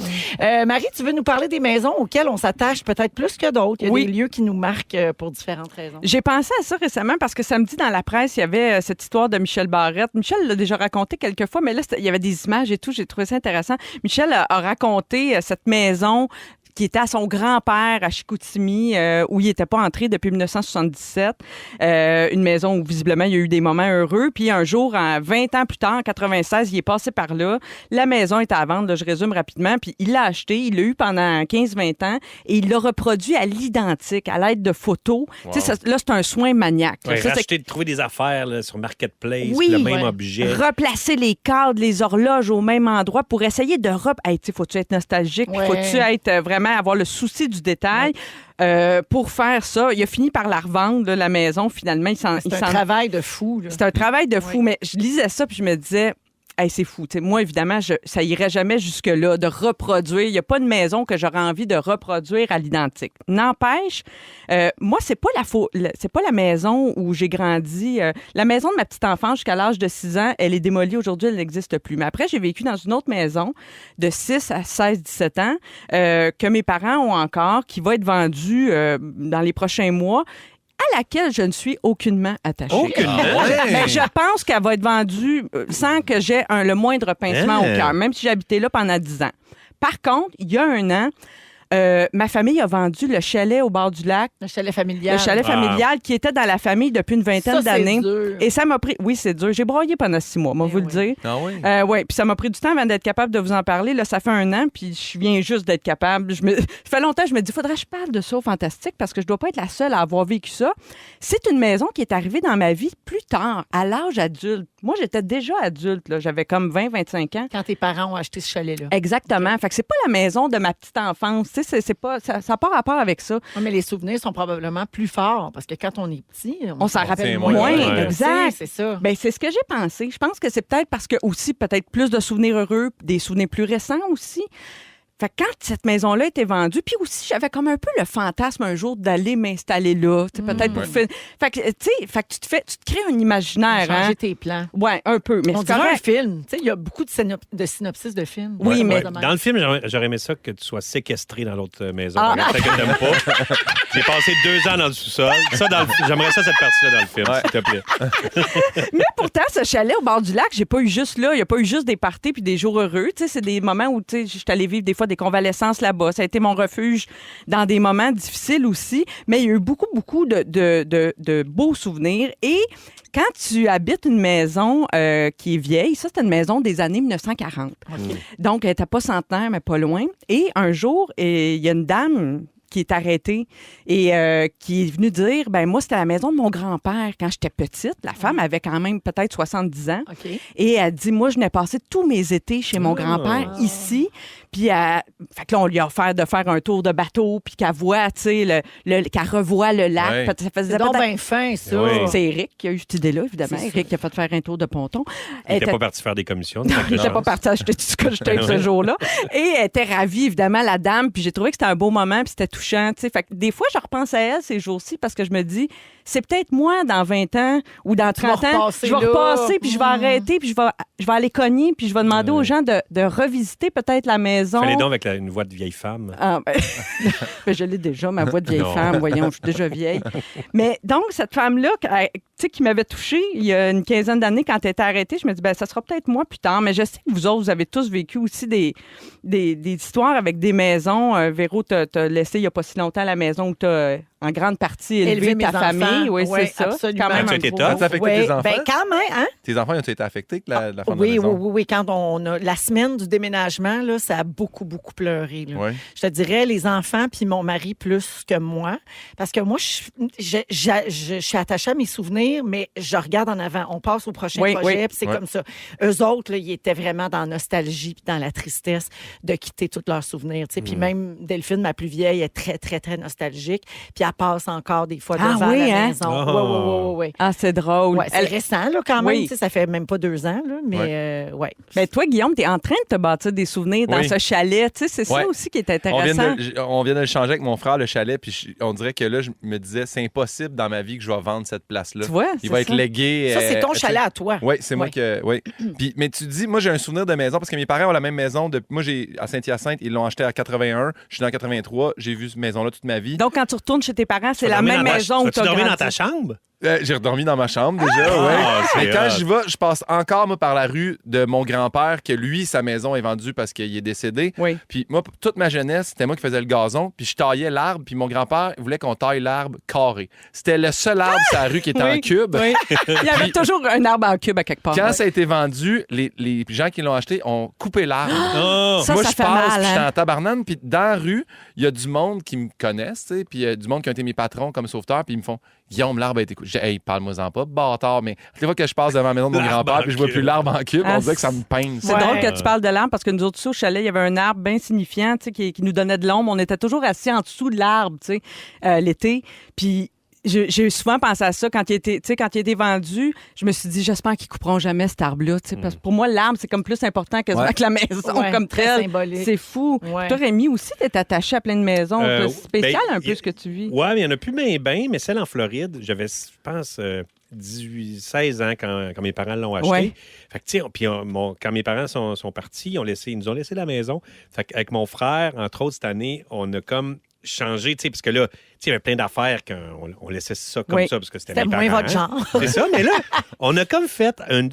Marie, tu veux nous parler des maisons auxquelles on s'attache peut-être plus que d'autres? Il y a Oui. des lieux qui nous marquent pour différentes raisons. J'ai pensé à ça récemment parce que samedi, dans la presse, il y avait cette histoire de Michel Barrette. Michel l'a déjà raconté quelques fois, mais là, il y avait des images et tout. J'ai trouvé ça intéressant. Michel a raconté cette maison qui était à son grand-père à Chicoutimi, où il n'était pas entré depuis 1977. Une maison où, visiblement, il y a eu des moments heureux. Puis un jour, 20 ans plus tard, en 96, il est passé par là. La maison était à vendre, là, je résume rapidement. Puis il l'a acheté, il l'a eu pendant 15-20 ans et il l'a reproduit à l'identique, à l'aide de photos. Wow. Tu sais, là, c'est un soin maniaque. là. Ouais, Ça, c'est racheter, de trouver des affaires là, sur Marketplace, Oui. le même Ouais. objet. replacer les cadres, les horloges au même endroit pour essayer de... Hey, tu sais, faut-tu être nostalgique? Ouais. Faut-tu être vraiment avoir le souci du détail? Pour faire ça, il a fini par la revendre, là, la maison, finalement. C'est un travail de fou. Là. C'est un travail de fou, Oui. mais je lisais ça puis je me disais... Hey, c'est fou. T'sais, moi, évidemment, ça irait jamais jusque-là, de reproduire. Il n'y a pas de maison que j'aurais envie de reproduire à l'identique. N'empêche, moi, c'est pas la maison où j'ai grandi. La maison de ma petite enfance jusqu'à l'âge de 6 ans, elle est démolie aujourd'hui, elle n'existe plus. Mais après, j'ai vécu dans une autre maison de 6 à 16, 17 ans que mes parents ont encore, qui va être vendue dans les prochains mois, à laquelle je ne suis aucunement attachée. Aucunement? Ben, je pense qu'elle va être vendue sans que j'ai le moindre pincement Hein? au cœur, même si j'ai habité là pendant 10 ans. Par contre, il y a un an, ma famille a vendu le chalet au bord du lac, Le chalet familial. le chalet familial qui était dans la famille depuis une vingtaine Ça, c'est d'années. dur. Et ça m'a pris... Oui, c'est dur. J'ai broyé pendant 6 mois, moi, Eh vous le oui. dire. Ah oui? Oui, puis ça m'a pris du temps avant d'être capable de vous en parler. Là, ça fait 1 an, puis je viens juste d'être capable. Ça fait longtemps que je me dis, faudrait que je parle de ça au Fantastique parce que je dois pas être la seule à avoir vécu ça. C'est une maison qui est arrivée dans ma vie plus tard, à l'âge adulte. Moi, j'étais déjà adulte, là. J'avais comme 20-25 ans. Quand tes parents ont acheté ce chalet-là. Exactement. Fait que c'est pas la maison de ma petite enfance. Tu sais, c'est pas, ça n'a pas rapport avec ça. Oui, mais les souvenirs sont probablement plus forts parce que quand on est petit, On s'en se rappelle tient moins. moins, ouais. Exact. C'est ça. Ben, c'est ce que j'ai pensé. Je pense que c'est peut-être parce que aussi, peut-être plus de souvenirs heureux, des souvenirs plus récents aussi. Fait que quand cette maison-là était vendue, puis aussi, j'avais comme un peu le fantasme un jour d'aller m'installer là. Tu sais, peut-être pour faire. Fait que, tu sais, tu te crées un imaginaire, Changer hein? tes plans. Ouais, un peu. Mais On c'est dirait un correct. film. Tu sais, il y a beaucoup de synopsis de films. Oui, mais- Dans le film, j'aurais aimé ça que tu sois séquestré dans l'autre maison. Ah. Regarde, que t'aimes pas. J'ai passé 2 ans dans le sous-sol. J'aimerais ça, cette partie-là, dans le film, s'il te plaît. Mais pourtant, ce chalet au bord du lac, j'ai pas eu juste là. Il n'y a pas eu juste des parties puis des jours heureux. Tu sais, c'est des moments où, tu sais, je suis allée vivre des fois fois des convalescences là-bas. Ça a été mon refuge dans des moments difficiles aussi, mais il y a eu beaucoup de beaux souvenirs. Et quand tu habites une maison qui est vieille, ça, c'était une maison des années 1940. Donc, elle n'était pas centenaire, mais pas loin. Et un jour, il y a une dame qui est arrêtée et qui est venue dire, ben moi, c'était la maison de mon grand-père quand j'étais petite. La femme avait quand même peut-être 70 ans. Et elle dit, moi, je n'ai passé tous mes étés chez mon grand-père ici. Puis, fait que là, on lui a offert de faire un tour de bateau, puis qu'elle voit, tu sais, qu'elle revoit le lac. Ouais. Ça faisait C'est donc peut-être- bien fin, ça. Oui. C'est Eric qui a eu cette idée-là, évidemment. Eric qui a fait faire un tour de ponton. Il n'était pas parti faire des commissions. Il n'était pas parti acheter tout ce que je t'ai ce jour-là. Et elle était ravie, évidemment, la dame. Puis j'ai trouvé que c'était un beau moment, puis c'était touchant. Tu sais. Fait que des fois, je repense à elle ces jours-ci parce que je me dis, c'est peut-être moi, dans 20 ans ou dans 30 ans, repasser je vais là. repasser, puis je vais arrêter, puis je vais aller cogner, puis je vais demander aux gens de revisiter peut-être la maison. Fallait donc avec une voix de vieille femme. Ah, ben, ben, je l'ai déjà, ma voix de vieille Non. femme, voyons, je suis déjà vieille. Mais donc, cette femme-là, tu sais, qui m'avait touchée il y a une quinzaine d'années quand elle était arrêtée, je me dis, ben, ça sera peut-être moi plus tard. Mais je sais que vous autres, vous avez tous vécu aussi des histoires avec des maisons. Véro, t'as laissé il n'y a pas si longtemps la maison où t'as en grande partie élevé Élever ta mes famille. enfants. Oui, Ouais, c'est ça. absolument. Quand même Ça a un été gros- tough. Ça a affecté tes enfants? Ben, quand même, hein? Tes enfants, ont-ils été affectés avec la femme Oui, de maison? oui. Quand on a la semaine du déménagement, là, ça a beaucoup pleuré. Là. Ouais. Je te dirais les enfants puis mon mari plus que moi. Parce que moi, je suis attachée à mes souvenirs, mais je regarde en avant. On passe au prochain Oui, projet, oui. puis c'est Ouais. comme ça. Eux autres, là, ils étaient vraiment dans la nostalgie puis dans la tristesse de quitter tous leurs souvenirs. tu sais. Puis même Delphine, ma plus vieille, est très, très, très nostalgique. Puis elle passe encore des fois Ah devant oui, la hein? maison. Oh. Oui. Ah, c'est drôle. Ouais, c'est Elle- récent, là, quand même. Oui. Tu sais, ça fait même pas 2 ans, là, mais ouais. Ben, toi, Guillaume, tu es en train de te bâtir des souvenirs dans Oui. ce chalet. Tu sais, c'est Ouais. ça aussi qui est On vient, intéressant. on vient de le changer avec mon frère, le chalet, puis on dirait que là, je me disais, c'est impossible dans ma vie que je vais vendre cette place-là. Tu vois, Il c'est va être ça. légué. Ça, c'est ton tu sais. chalet à toi. Oui, c'est moi Ouais. que. Oui. Puis, mais tu dis, moi, j'ai un souvenir de maison parce que mes parents ont la même maison. Moi, à Saint-Hyacinthe, ils l'ont acheté à 81. Je suis dans 83. J'ai vu cette maison-là toute ma vie. Donc, quand tu retournes chez tes parents, c'est la même maison où tu Tu as dormi grandi. dans ta chambre? J'ai redormi dans ma chambre déjà, Ah, ouais. c'est Mais quand hot. j'y vais, je passe encore, moi, par la rue de mon grand-père, que lui, sa maison est vendue parce qu'il est décédé. Oui. Puis moi, toute ma jeunesse, c'était moi qui faisais le gazon, puis je taillais l'arbre, puis mon grand-père voulait qu'on taille l'arbre carré. C'était le seul arbre sur la rue qui était en cube. Oui. Il y avait toujours un arbre en cube à quelque part. Quand Ouais. ça a été vendu, les gens qui l'ont acheté ont coupé l'arbre. Oh. Ça, Moi, ça je fait passe, mal, puis je suis hein? en tabarnane, puis dans la rue, il y a du monde qui me connaissent, tu sais, puis il y a du monde qui ont été mes patrons comme sauveteurs, puis ils me font « Guillaume, l'arbre a été coupé. » Je dis « Hey, parle-moi-en pas, bâtard, mais toutes les fois que je passe devant la maison de mon L'arbre grand-père, en puis je vois cube. plus l'arbre en cube, Ah, on dirait que ça me pince. C'est Ouais. drôle que tu parles de l'arbre parce que nous autres, ici, au chalet, il y avait un arbre bien signifiant tu sais, qui nous donnait de l'ombre. On était toujours assis en dessous de l'arbre tu sais, l'été. Puis j'ai souvent pensé à ça quand il était vendu. Je me suis dit, j'espère qu'ils couperont jamais cet arbre-là. tu sais, Parce que pour moi, l'arbre, c'est comme plus important quasiment Ouais. que la maison Ouais, comme très telle. symbolique. C'est fou. Ouais. Toi, Rémi, aussi, t'es attaché à plein de maisons. Euh, C'est spécial ben, un peu ce que tu vis. Oui, mais il n'y en a plus bien, mais celle en Floride, j'avais, je pense, 16 ans quand mes parents l'ont acheté. Ouais. Fait que, tu sais, puis quand mes parents sont partis, ils nous ont laissé la maison. Fait qu'avec mon frère, entre autres, cette année, on a comme changé, tu sais, parce que là, tu sais, il y avait plein d'affaires qu'on laissait ça comme Oui. ça, parce que c'était C'était mes moins parents, votre hein. genre. C'est ça, mais là, on a comme fait une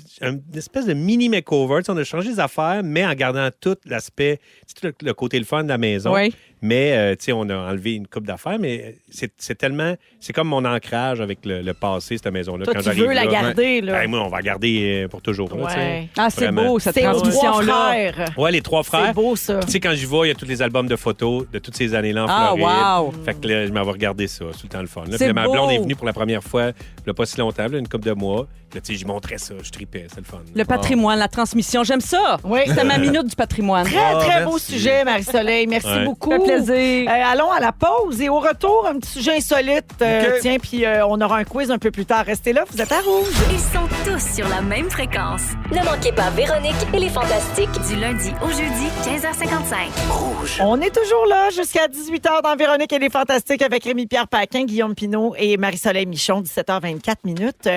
espèce de mini makeover. Tu sais, on a changé les affaires, mais en gardant tout l'aspect, tu sais, tout le côté le fun de la maison. Oui. Mais, tu sais, on a enlevé une coupe d'affaires, mais c'est tellement... C'est comme mon ancrage avec le passé, cette maison-là. Toi, Quand tu j'arrive veux la là, garder, là. ben, moi, on va la garder pour toujours. Là, tu sais. Ouais. Ah, c'est Vraiment. beau, cette C'est aux 3 transmission-là. frères. Ouais, les 3 frères. C'est beau, ça. Tu sais, quand j'y vais, il y a tous les albums de photos de toutes ces années-là en Ah, Floride. wow. Fait que là, je m'en vais regarder ça. C'est tout le temps le fun. Là, C'est puis ma beau. blonde est venue pour la première fois, il n'y a pas si longtemps, là, une couple de mois. Puis là, tu sais, j'y montrais ça. Je tripais. C'est le fun. Le patrimoine, la transmission, j'aime ça. Oui. C'était ma minute du patrimoine. Très, très beau merci. sujet, Marie-Soleil. Merci Ouais. beaucoup. Ça fait plaisir. Allons à la pause et au retour, un petit sujet insolite. OK. Tiens, puis on aura un quiz un peu plus tard. Restez là, vous êtes à Rouge. Ils sont tous sur la même fréquence. Ne manquez pas Véronique et les Fantastiques. Du lundi au jeudi, 15h55. On est toujours là jusqu'à 18h dans Véronique et les Fantastiques avec Rémi-Pierre Paquin, Guillaume Pinot et Marie-Soleil Michon, 17h24 minutes.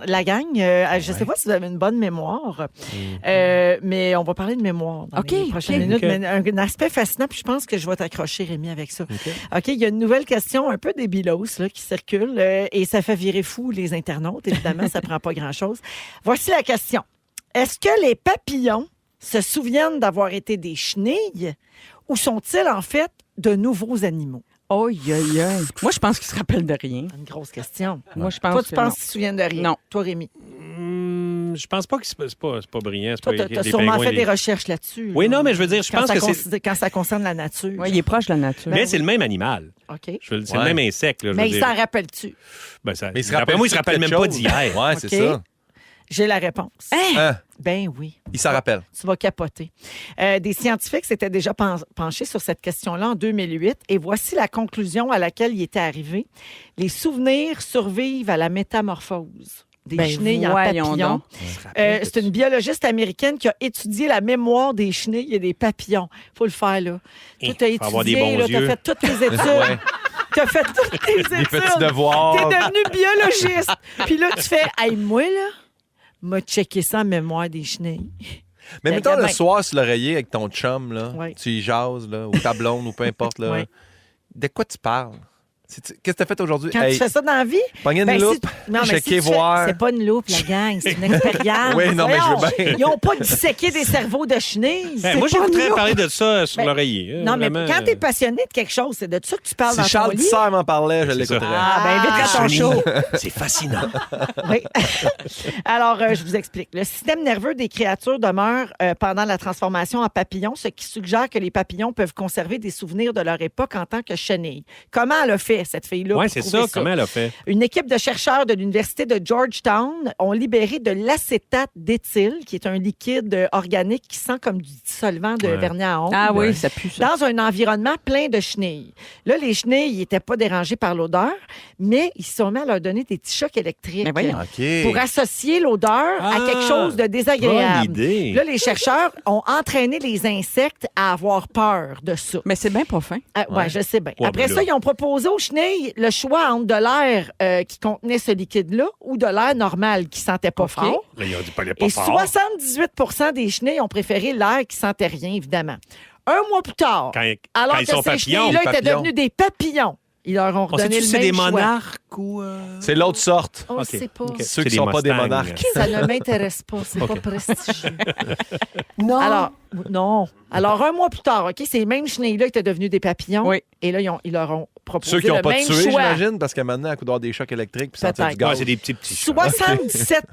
La gang, je ne sais pas si vous avez une bonne mémoire, mais on va parler de mémoire dans OK, les prochaines OK. minutes. OK. Mais un aspect fascinant, puis je pense que je vais t'accrocher, Rémi, avec ça. OK, il y a une nouvelle question un peu débilos là, qui circule et ça fait virer fou les internautes. Évidemment, ça prend pas grand-chose. Voici la question. Est-ce que les papillons se souviennent d'avoir été des chenilles ou sont-ils en fait de nouveaux animaux? Oh, moi, je pense qu'il se rappelle de rien. Une grosse question. Moi, je pense Toi, tu que penses non. qu'ils se souviennent de rien? Non. Toi, Rémi? Je pense pas que c'est pas brillant. C'est Toi, pas tu as des sûrement pingouins, fait des- des recherches là-dessus. Oui, là. non, mais je veux dire, je pense que c'est... Quand ça concerne la nature. Oui, il est proche de la nature. Mais c'est le même animal. OK. C'est le Ouais. même insecte. Là, je Mais veux il dire. s'en rappelle-tu? Ben, ça... Mais il se D'après moi, il se rappelle même pas d'hier. Ouais, OK. c'est ça. J'ai la réponse. Hein? Ben oui. Il s'en rappelle. Tu vas capoter. Des scientifiques s'étaient déjà penchés sur cette question-là en 2008 et voici la conclusion à laquelle ils étaient arrivés. Les souvenirs survivent à la métamorphose des Ben, chenilles en voyons papillons. donc. C'est une biologiste américaine qui a étudié la mémoire des chenilles et des papillons. Faut le faire, là. Toi, t'as faut avoir des étudié, bons là, t'as yeux. fait toutes tes études. T'as fait toutes tes études. Les petits devoirs. T'es devenu biologiste. Puis là, tu fais, hey, moi, là, m'a checké ça en mémoire des chenilles. Mais Le mettons le gamin. soir sur l'oreiller avec ton chum, là, Ouais. tu y jases, là, ou ta blonde, ou peu importe. Là, Ouais. de quoi tu parles? Qu'est-ce que tu as fait aujourd'hui? Quand tu fais ça dans la vie, pogner une ben, loupe, non, mais checker, si tu fais- voir. c'est pas une loupe, la gang, c'est une expérience. Oui, non, mais je veux Voyons, bien. Ils n'ont pas disséqué des cerveaux de chenilles. Ben, C'est moi, pas une j'écouterais loupe. parler de ça sur Ben, l'oreiller. Non, mais Vraiment, quand tu es passionné de quelque chose, c'est de ça que tu parles Si dans Charles ton lit. Tisser m'en parlait, je C'est ça. l'écouterais. Ah, ben invite à ton show. C'est fascinant. Oui. Alors, je vous explique. Le système nerveux des créatures demeure pendant la transformation en papillon, ce qui suggère que les papillons peuvent conserver des souvenirs de leur époque en tant que chenilles. Comment elle a fait, cette fille-là? Oui, pour c'est trouver ça. Comment elle a fait? Une équipe de chercheurs de l'Université de Georgetown ont libéré de l'acétate d'éthyle, qui est un liquide organique qui sent comme du dissolvant de Ouais. vernis à ongles. Ah oui, ça pue, ça. Dans un environnement plein de chenilles. Là, les chenilles n'étaient pas dérangées par l'odeur, mais ils se sont mis à leur donner des petits chocs électriques Mais voyons. OK. pour associer l'odeur à Ah, quelque chose de bonne désagréable. idée. Là, les chercheurs ont entraîné les insectes à avoir peur de ça. Mais c'est bien pas fin. Ouais, je sais bien. Ouais, Après ben ça, là. ils ont proposé aux chenilles le choix entre de l'air qui contenait ce liquide-là ou de l'air normal qui sentait pas fort. Là, ils ont dit pas Et fort. 78 des chenilles ont préféré l'air qui sentait rien, évidemment. Un mois plus tard, Quand alors ils que sont ces papillons, chenilles-là étaient papillons. devenus des papillons, ils leur ont On redonné sait-tu le si c'est même des choix. monarques ou... C'est l'autre sorte. On ne OK, sait pas. OK. Ceux C'est qui sont pas des Mustangs. monarques. Ça ne m'intéresse pas, c'est OK. pas prestigieux. Non. Alors, non. Alors, un mois plus tard, OK, ces mêmes chenilles-là étaient devenus des papillons. Oui. Et là, ils leur ont proposé Ceux qui le n'ont pas même tué, choix. j'imagine, parce que maintenant, à coup d'avoir des chocs électriques, puis sentir du Peut-être. Ouais, gaz. c'est des petits chats. 77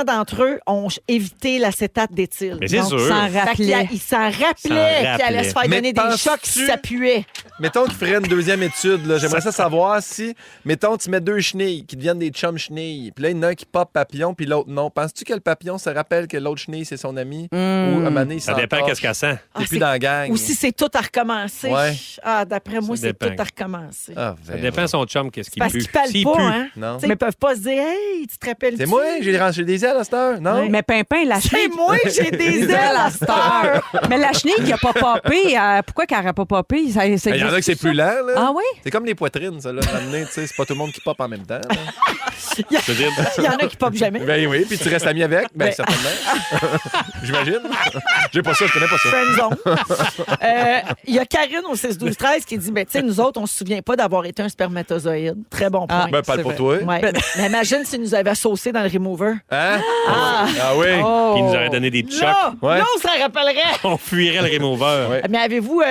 d'entre eux ont évité l'acétate d'éthyle. Mais c'est Donc, sûr. Sans fait qu'il rappeler. il s'en rappelait S'en qu'il allait se faire Mais donner des penses-tu- chocs qui s'appuyaient. Mettons qu'il ferait une deuxième étude. Là. J'aimerais ça savoir si, mettons, tu mets deux chenilles qui deviennent des chums chenilles. Puis là, il y en a un qui pop papillon, puis l'autre non. Penses-tu que le papillon se rappelle que l'autre chenille, c'est son ami? Ou à un moment donné, il Ça s'en dépend torche. qu'est-ce qu'elle sent. Ah, T'es c'est- plus dans la gang. Ou si c'est tout à recommencer. Ouais. Ah, d'après moi, Ça c'est tout dépend. à recommencer. Ah, Ça ben, dépend son chum, qu'est-ce qu'il Parce pue. qu'ils parlent S'il pas, pue. hein? Non. Tu sais, ils peuvent pas se dire, hey, tu te rappelles C'est moi, j'ai des ailes à cette heure, non? Mais Pimpin, la C'est chenille. moi, j'ai des ailes à cette heure. Mais la chenille qui n'a pas popé, pourquoi qu'elle n'aurait pas popé? Ça, Il y en a que c'est plus lent, là. Ah oui? C'est comme les poitrines, ça, là. Ramener, tu sais, c'est pas tout le monde qui pop en même temps. là. Il y, Je veux dire, il y en a qui popent jamais. Ben oui, puis tu restes ami avec, ben Ben- certainement. J'imagine. J'ai pas ça, je connais pas ça. Friendzone. Il y a Karine au 6-12-13 qui dit, ben, tu sais, nous autres, on se souvient pas d'avoir été un spermatozoïde. Très bon point. Ben, parle pour toi. Ouais. Mais imagine s'ils nous avaient saucé dans le remover. Hein? Ah oui. Oh. Puis il nous aurait donné des petits chocs. Là, Ouais. là, on se rappellerait. On fuirait le remover. Ouais. Mais avez-vous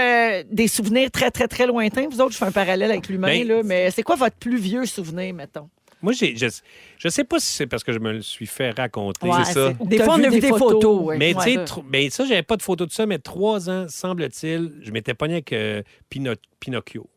des souvenirs très, très, très lointains? Vous autres, je fais un parallèle avec l'humain, Ben, là, mais c'est quoi votre plus vieux souvenir, mettons? Moi, je sais pas si c'est parce que je me le suis fait raconter. Ouais, c'est ça. Des Des fois, on a vu des photos. Ouais. Mais Ouais. tu sais, ben, ça, j'avais pas de photo de ça, mais 3 ans, semble-t-il, je m'étais pogné avec Pinocchio.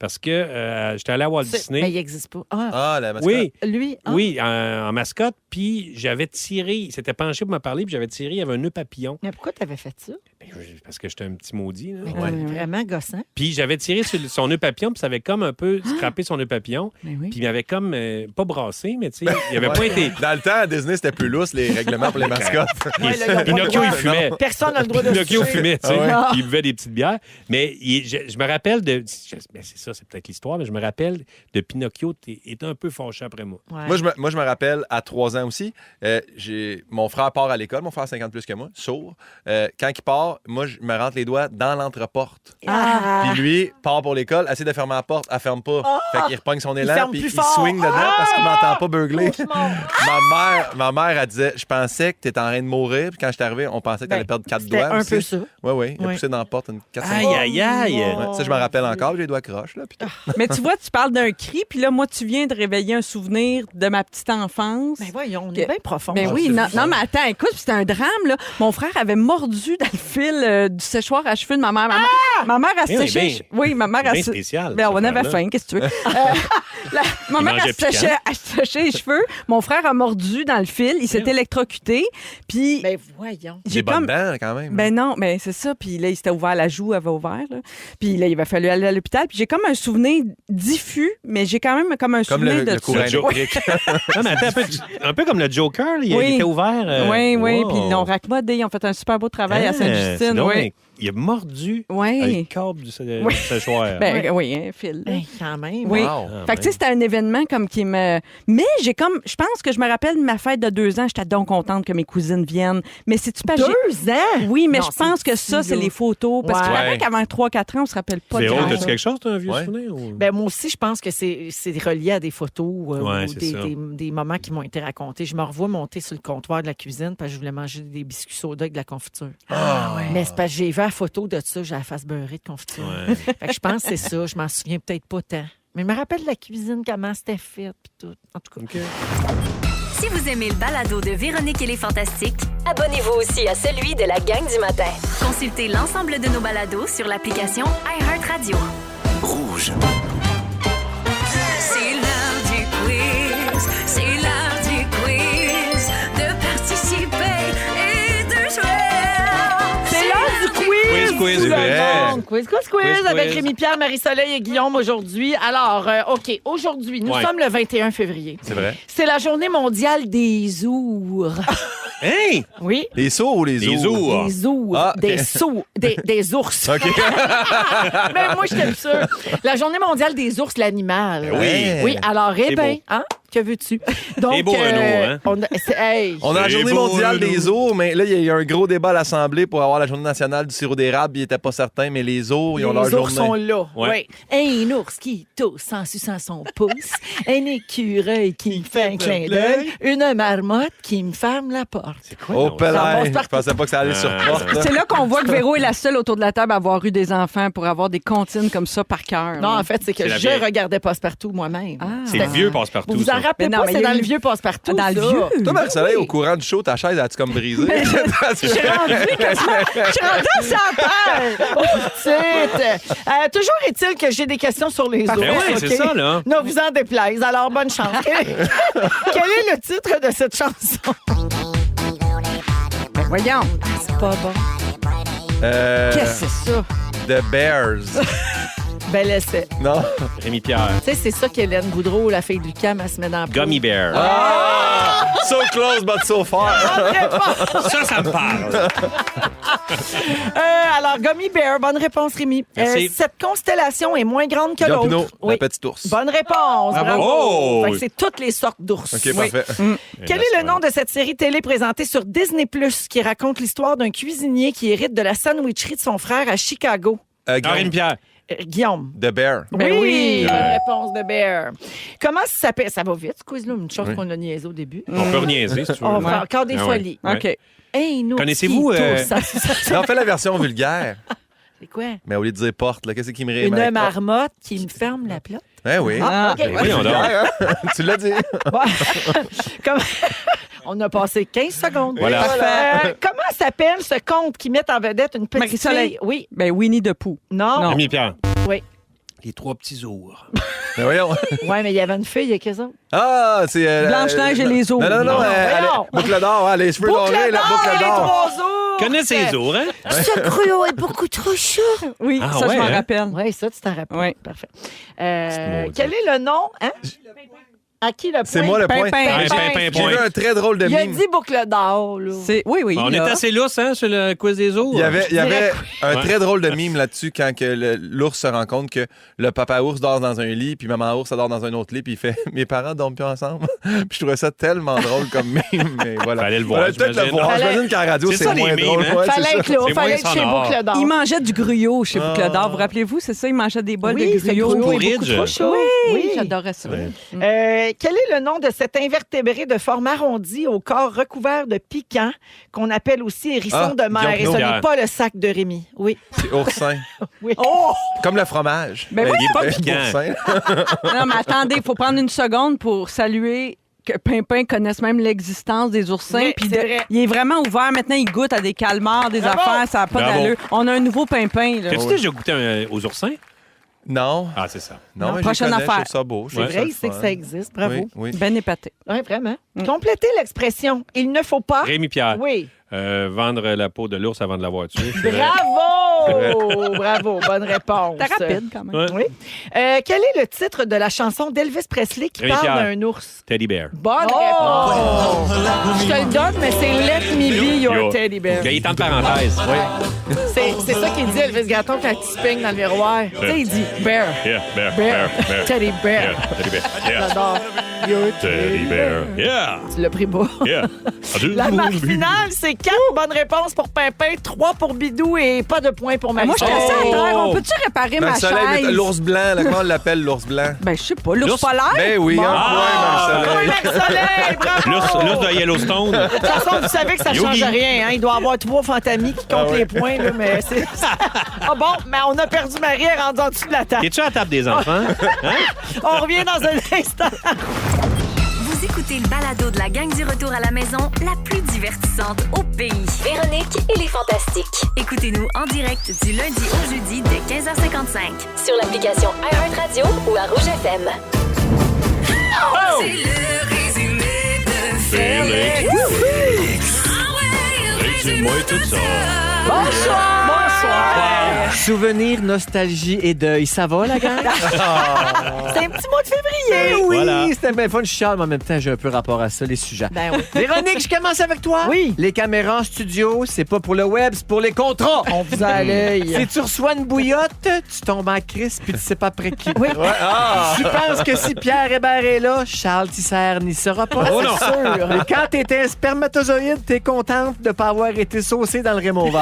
Parce que j'étais allé à Walt Disney. Mais il n'existe pas. Ah, Ah, la mascotte. Oui, lui, ah. oui, en mascotte. Puis j'avais tiré, il s'était penché pour me parler, puis j'avais tiré, il y avait un nœud papillon. Mais pourquoi tu avais fait ça? Ben, parce que j'étais un petit maudit. Là. Ouais. Vraiment gossant. Puis j'avais tiré sur son nœud papillon, puis ça avait comme un peu scrappé son nœud papillon. Mais oui. Puis il m'avait comme, pas brassé, mais tu sais, il avait pas Ouais. été... Dans le temps, à Disney, c'était plus lousse, les règlements pour les mascottes. Ouais, là, ils ont pas le Pinocchio, droit. il fumait. Personne n'a le droit de se Pinocchio toucher. fumait, tu sais. Ah Il buvait des petites bières. Mais je me rappelle de... Ben, c'est ça, c'est peut-être l'histoire, mais je me rappelle de Pinocchio était un peu fâché après moi. Ouais. Moi, je me rappelle, à 3 ans aussi, mon frère part à l'école, mon frère a 50 plus que moi, sourd. Quand il part, moi, je me rentre les doigts dans l'entreporte. Ah. Puis lui, part pour l'école, essaie de fermer la porte, elle ferme pas. Fait qu'il repogne son élan, ferme puis plus il fort. swing dedans parce qu'il m'entend pas beugler. Cauchemar. ma mère, elle disait, je pensais que t'étais en train de mourir, puis quand je suis arrivé, on pensait que t'allais perdre 4 C'était doigts. un aussi. peu ça. Oui, il a Ouais. poussé dans la porte une 4 Aïe, aïe, aïe. Ouais, ça, je me rappelle encore, j'ai les doigts croches, là. Puis tout. Mais tu vois, tu parles d'un cri, puis là, moi, tu viens de réveiller un souvenir de ma petite enfance. Ben voyons, on est bien profond. Ben oui, non, mais attends, écoute, c'était un drame, là. Mon frère avait mordu dans le fil du séchoir à cheveux de ma mère. Ma mère a Eh oui, séché. ben, Oui, ma mère a bien sé- spécial, Ben, cette on avait affaire-là. faim, qu'est-ce que tu veux? Ma mère mangeait a séché les cheveux. Mon frère a mordu dans le fil. Il s'est électrocuté. Puis, Ben voyons. J'ai bonnes dents, quand même. ben non, ben c'est ça. Puis là, il s'était ouvert la joue, avait ouvert. Là. Puis là, il avait fallu aller à l'hôpital. Puis j'ai comme un souvenir diffus, mais j'ai quand même comme un Comme souvenir de le courant Le Joe- électrique. Non, mais attends, un peu comme le Joker, là, il Oui. était ouvert. Oui, oui. wow. Puis ils l'ont raccommodé. Ils ont fait un super beau travail à Ah, c'est Sainte-Justine. donc Oui. bien- Il a mordu Oui. le câble du Oui. séchoir. Ben oui, hein, Phil. Ben, quand même. Oui. Wow. Fait que tu sais, c'était un événement comme qui me. Mais j'ai comme. Je pense que je me rappelle de ma fête de 2 ans. J'étais donc contente que mes cousines viennent. Mais c'est-tu pas. 2 ans? Oui, mais Non, je pense c'est que ça, petit, c'est là. les photos. Parce que Ouais. je rappelle qu'avant 3-4 ans, on se rappelle pas de Véro, grand t'as-tu chose. quelque chose, t'as un vieux Ouais. souvenir? Ou... Ben, moi aussi, je pense que c'est relié à des photos Ouais, ou c'est des, ça. des moments qui m'ont été racontés. Je me revois monter sur le comptoir de la cuisine parce que je voulais manger des biscuits soda avec de la confiture. Mais c'est parce que j'ai vu la photo de ça, j'ai la face beurrée de confiture. Ouais. Fait que je pense que c'est ça. Je m'en souviens peut-être pas tant. Mais je me rappelle de la cuisine, comment c'était fait, puis tout. En tout cas. OK. Si vous aimez le balado de Véronique et les Fantastiques, Abonnez-vous aussi à celui de la gang du matin. consultez l'ensemble de nos balados sur l'application iHeartRadio. Rouge. C'est l'heure du quiz, c'est l'heure du quiz, de participer et de jouer. C'est l'heure du quiz! Quiz, Tout le vrai. monde. Quiz avec Rémi-Pierre, Marie-Soleil et Guillaume aujourd'hui. Alors, OK, aujourd'hui, nous Ouais. sommes le 21 février. C'est vrai. C'est la journée mondiale des ours. Hey! Oui. Les sourds ou les Les ours? ours. Des ours. Ah, ok. Des ours. OK. Mais moi, je t'aime ça. La journée mondiale des ours, l'animal. Oui. Oui, alors, eh C'est bien, beau. hein? Que veux-tu? Donc, C'est beau, Renaud, hein? hey. On a la C'est journée beau, mondiale nous. des ours, mais là, il y a eu un gros débat à l'Assemblée pour avoir la journée nationale du sirop d'érable. Ils n'étaient pas certains, mais les ours, ils ont leur Les ours sont journée. là. Ouais. Oui. Un ours qui tousse en suçant son pouce, un écureuil qui me fait un clin d'œil, une marmotte qui me ferme la porte. Oh, Ça pelle, passe je partout. pensais pas que ça allait sur porte. là. C'est là qu'on voit que Véro est la seule autour de la table à avoir eu des enfants pour avoir des comptines comme ça par cœur. Non, là. en fait, c'est que C'est la je vieille. regardez Passe-Partout moi-même. Ah. C'est le vieux passe-partout. Vous vous en ça. rappelez Mais non, pas, mais c'est il y a dans eu- le vieux Passe-Partout. Dans le ça. vieux? Toi, Marie-Soleil, Oui. au courant du show, ta chaise, as-tu comme brisé? Je suis rendue à 100 paires. Oh, petite. Toujours est-il que j'ai des questions sur les ours. Ben ouais, OK? c'est ça, là. Ne vous en déplaise. Alors, bonne chance. Quel est le titre de cette chanson? Voyons. C'est pas bon. Qu'est-ce que c'est ça? The Bears. Bel essai. Non? Rémi Pierre. Tu sais, c'est ça qu'Hélène Boudreau, la fille du Cam, elle se met dans la peau. Gummy Bear. Ah! So close, but so far. Ça me parle. Alors, Gummy Bear, bonne réponse, Rémi. Merci. Cette constellation est moins grande que Jean Pinot, l'autre. la petite ours. Bonne réponse. Bravo. Oh! Fait que c'est toutes les sortes d'ours. OK, Oui. parfait. Quel est le nom de cette série télé présentée sur Disney+, qui raconte l'histoire d'un cuisinier qui hérite de la sandwicherie de son frère à Chicago? Rémi Pierre. Guillaume. The Bear. Ben oui. Bonne réponse de Bear. Comment ça s'appelle? Ça va vite, ce quiz-là. Une chose qu'on a niaisé au début. On peut reniaiser, si tu veux. On va faire encore des Ah ouais. folies. Ouais. OK. Hey, nous, Connaissez-vous, On fait la version vulgaire. C'est quoi? Mais au lieu de dire porte, là, qu'est-ce qui me Une rémène? marmotte qui me ferme la plate. Eh oui. Ah, OK. Ben oui, on dort. Vulgaire, hein? Tu l'as dit. Bon. Comme- On a passé 15 secondes. Voilà. Comment s'appelle ce conte qui met en vedette une petite Marie-Soleil. fille? Oui. Ben, Winnie the Pooh. Non. Rémi Pierre. Oui. Les trois petits ours. Mais voyons. Oui, mais il y avait une fille et qu'est-ce autres? Ah, c'est. Blanche-Neige et les ours. Non, Non, elle- voyons. boucle d'or, hein, les cheveux Boucle dorés, la d'or et boucle les d'or. trois ours! Connais ces ours, hein? Ce cruau est beaucoup trop chaud. Oui, Ah ça, ouais, je m'en hein? rappelle. Oui, ça, tu t'en rappelles. Oui. Parfait. maudite. Quel est le nom? Hein? À qui le point? C'est moi le point. Pimpin. J'ai vu un très drôle de Il a mime. dit boucle d'or, là. Oui, On est là. assez lousse, hein, sur le quiz des eaux. Il y avait un Ouais. très drôle de mime là-dessus quand que l'ours se rend compte que le papa ours dort dans un lit, puis maman ours dort dans un autre lit, puis il fait « Mes parents dorment plus ensemble. » Puis je trouvais ça tellement drôle comme mime, mais voilà. Fallait le voir, Fallait peut-être le j'imagine. voir. Fallait- J'imagine qu'à la radio, C'est c'est ça, les moins mimes, drôle. hein? Ouais, c'est Fallait ça. être là, C'est fallait moins être chez sonore. Boucle d'or. Il mangeait du gruyot chez Boucle d'Or. Vous rappelez-vous, c'est ça? Il mangeait des bols Oui, de ce gruyot. gruyot est Porridge. beaucoup trop chaud. Oui, j'adorais ça. Ouais. Quel est le nom de cet invertébré de forme arrondie au corps recouvert de piquants qu'on appelle aussi hérisson de mer? Et ce Guillaume. n'est pas le sac de Rémi. Oui. C'est oursin. Oui. Comme le fromage. Ben Il est pas Ben, piquant. boursin. Non, mais attendez, il faut prendre une seconde pour saluer que Pimpin connaisse même l'existence des oursins. Oui, Puis c'est vrai. il est vraiment ouvert. Maintenant, il goûte à des calmars, des Bravo. affaires. Ça n'a pas Bravo. d'allure. On a un nouveau Pimpin. Là. T'as-tu déjà goûté aux oursins? Non. Ah, c'est ça. Non, mais prochaine je connais, affaire. je trouve ça beau. je C'est trouve vrai, le il sait que fun. ça existe. Bravo. Oui, oui. Ben épaté. Oui, vraiment. Complétez l'expression. Il ne faut pas. Rémi Pierre. Oui. Vendre la peau de l'ours avant de l'avoir tué. Bravo! Bravo. Bonne réponse. T'es rapide quand même. Ouais. Oui. Quel est le titre de la chanson d'Elvis Presley qui Rémi parle Pierre. d'un ours? Teddy Bear. Bonne réponse. Je te le donne, mais c'est Let Me Be Your Yo. Teddy Bear. Il est en parenthèse. C'est ça qu'il dit, Elvis Gratton, quand il se peigne dans le miroir. Tu sais, il dit Bear. Yeah, bear, Bear. bear, bear. Teddy Bear. Yeah, Teddy Bear. Yeah. J'adore. Your Teddy Bear. Yeah. Tu l'as pris bas. Yeah. La marque finale, c'est 4 bonnes réponses pour Pimpin, 3 pour Bidou et pas de points pour Moi, Marie. je suis assez à Oh! terre. On peut-tu réparer Dans ma le soleil, mais chaise? l'ours blanc, là, comment on l'appelle, l'ours blanc? Ben, je sais pas. L'ours L'ours- polaire? Ben oui, Bon. un point dans le soleil. Soleil, bravo! L'ours de Yellowstone. De toute façon, vous savez que ça ne Yogi. change rien. Hein? Il doit y avoir 3 fantamis qui comptent les points. Là, mais c'est... Ah bon, mais on a perdu Marie, elle est rendue en dessous de la table. Es-tu à la table des enfants? On revient dans un instant. Vous écoutez le balado de la gang du retour à la maison, la plus divertissante au pays. Véronique et les Fantastiques. Écoutez-nous en direct du lundi au jeudi dès 15h55. Sur l'application iHeartRadio ou à Rouge FM. C'est le résumé de Félix. Ah ouais, Résume-moi tout ça. Bonsoir. Souvenir, nostalgie et deuil. Ça va, la gang? C'est un petit mois de février. Oui, Voilà. c'était bien fun. Je chiale, mais en même temps, j'ai un peu rapport à ça, les sujets. Ben oui. Véronique, je commence avec toi. Oui. Les caméras en studio, c'est pas pour le web, c'est pour les contrats. On vous a à l'œil. Si tu reçois une bouillotte, tu tombes en crise puis tu sais pas après qui. Oui. Tu penses que si Pierre Hébert est là, Charles Tisser n'y sera pas. Oh non. C'est sûr. Et quand t'étais un spermatozoïde, t'es contente de pas avoir été saucé dans le remover.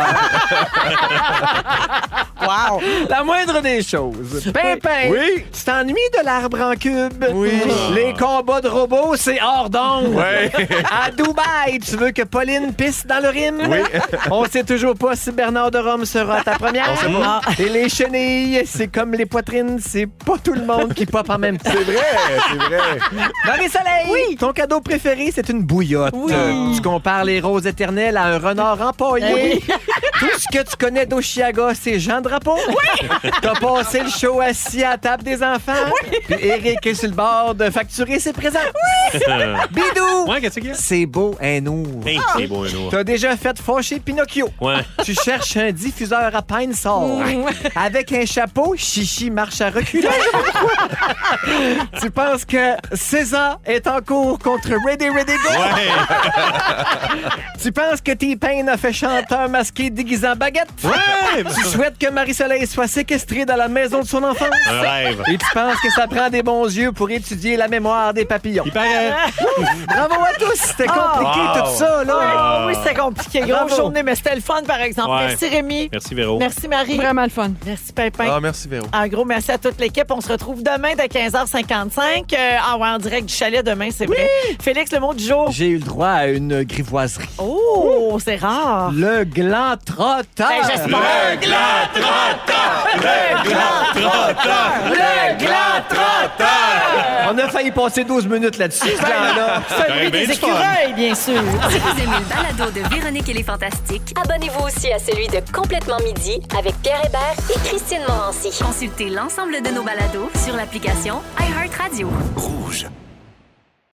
Wow! La moindre des choses. Pimpin! Oui. Tu t'ennuies de l'arbre en cube? Oui. Les combats de robots, c'est hors d'onde. Ouais. À Dubaï, tu veux que Pauline pisse dans le rime? Oui. On sait toujours pas si Bernard de Rome sera ta première. On sait pas. Et les chenilles, c'est comme les poitrines, c'est pas tout le monde qui pop en même temps. C'est vrai, c'est vrai. Marie-Soleil, oui. Ton cadeau préféré, c'est une bouillotte. Tu compares les roses éternelles à un renard empaillé. Oui. Tout ce que tu connais d'Oshiaga, c'est Jean Drapeau. Oui. T'as passé le show assis à la table des enfants. Oui. Puis Eric est sur le bord de facturer ses présents. Oui. Bidou. Ouais, qu'est-ce qu'il y a? C'est beau, un ours. Hey, c'est beau, un ours. T'as déjà fait fâcher Pinocchio. Ouais. Tu cherches un diffuseur à peine sort. Avec un chapeau, Chichi marche à reculons. Tu penses que César est en cours contre Ready Ready Go? Ouais. Tu penses que T-Pain a fait chanteur masqué déguisé en baguette? Ouais. Tu souhaites que Marie-Soleil soit séquestrée dans la maison de son enfance? Un rêve. Et tu penses que ça prend des bons yeux pour étudier la mémoire des papillons? Il paraît. Bravo à tous! C'était compliqué Wow. tout ça, là. Ah oui, c'était compliqué. Grosse Bravo. journée, mais c'était le fun, par exemple. Ouais. Merci, Rémi. Merci, Véro. Merci, Marie. Vraiment le fun. Merci, Pimpin. Ah, merci, Véro. Un gros merci à toute l'équipe. On se retrouve demain dès 15h55. En direct du chalet demain, c'est vrai. Félix, le mot du jour. J'ai eu le droit à une grivoiserie. Oh, c'est rare. Le gland trotteur. Ben, j'espère. Le gland trotteur! Le gland trotteur! Le gland trotteur! On a failli passer 12 minutes là-dessus, ce gland-là. C'est le bruit bien des du fun. écureuils, bien sûr. Si vous aimez le balado de Véronique et les Fantastiques, Abonnez-vous aussi à celui de Complètement Midi avec Pierre Hébert et Christine Morancy. consultez l'ensemble de nos balados sur l'application iHeartRadio. Rouge.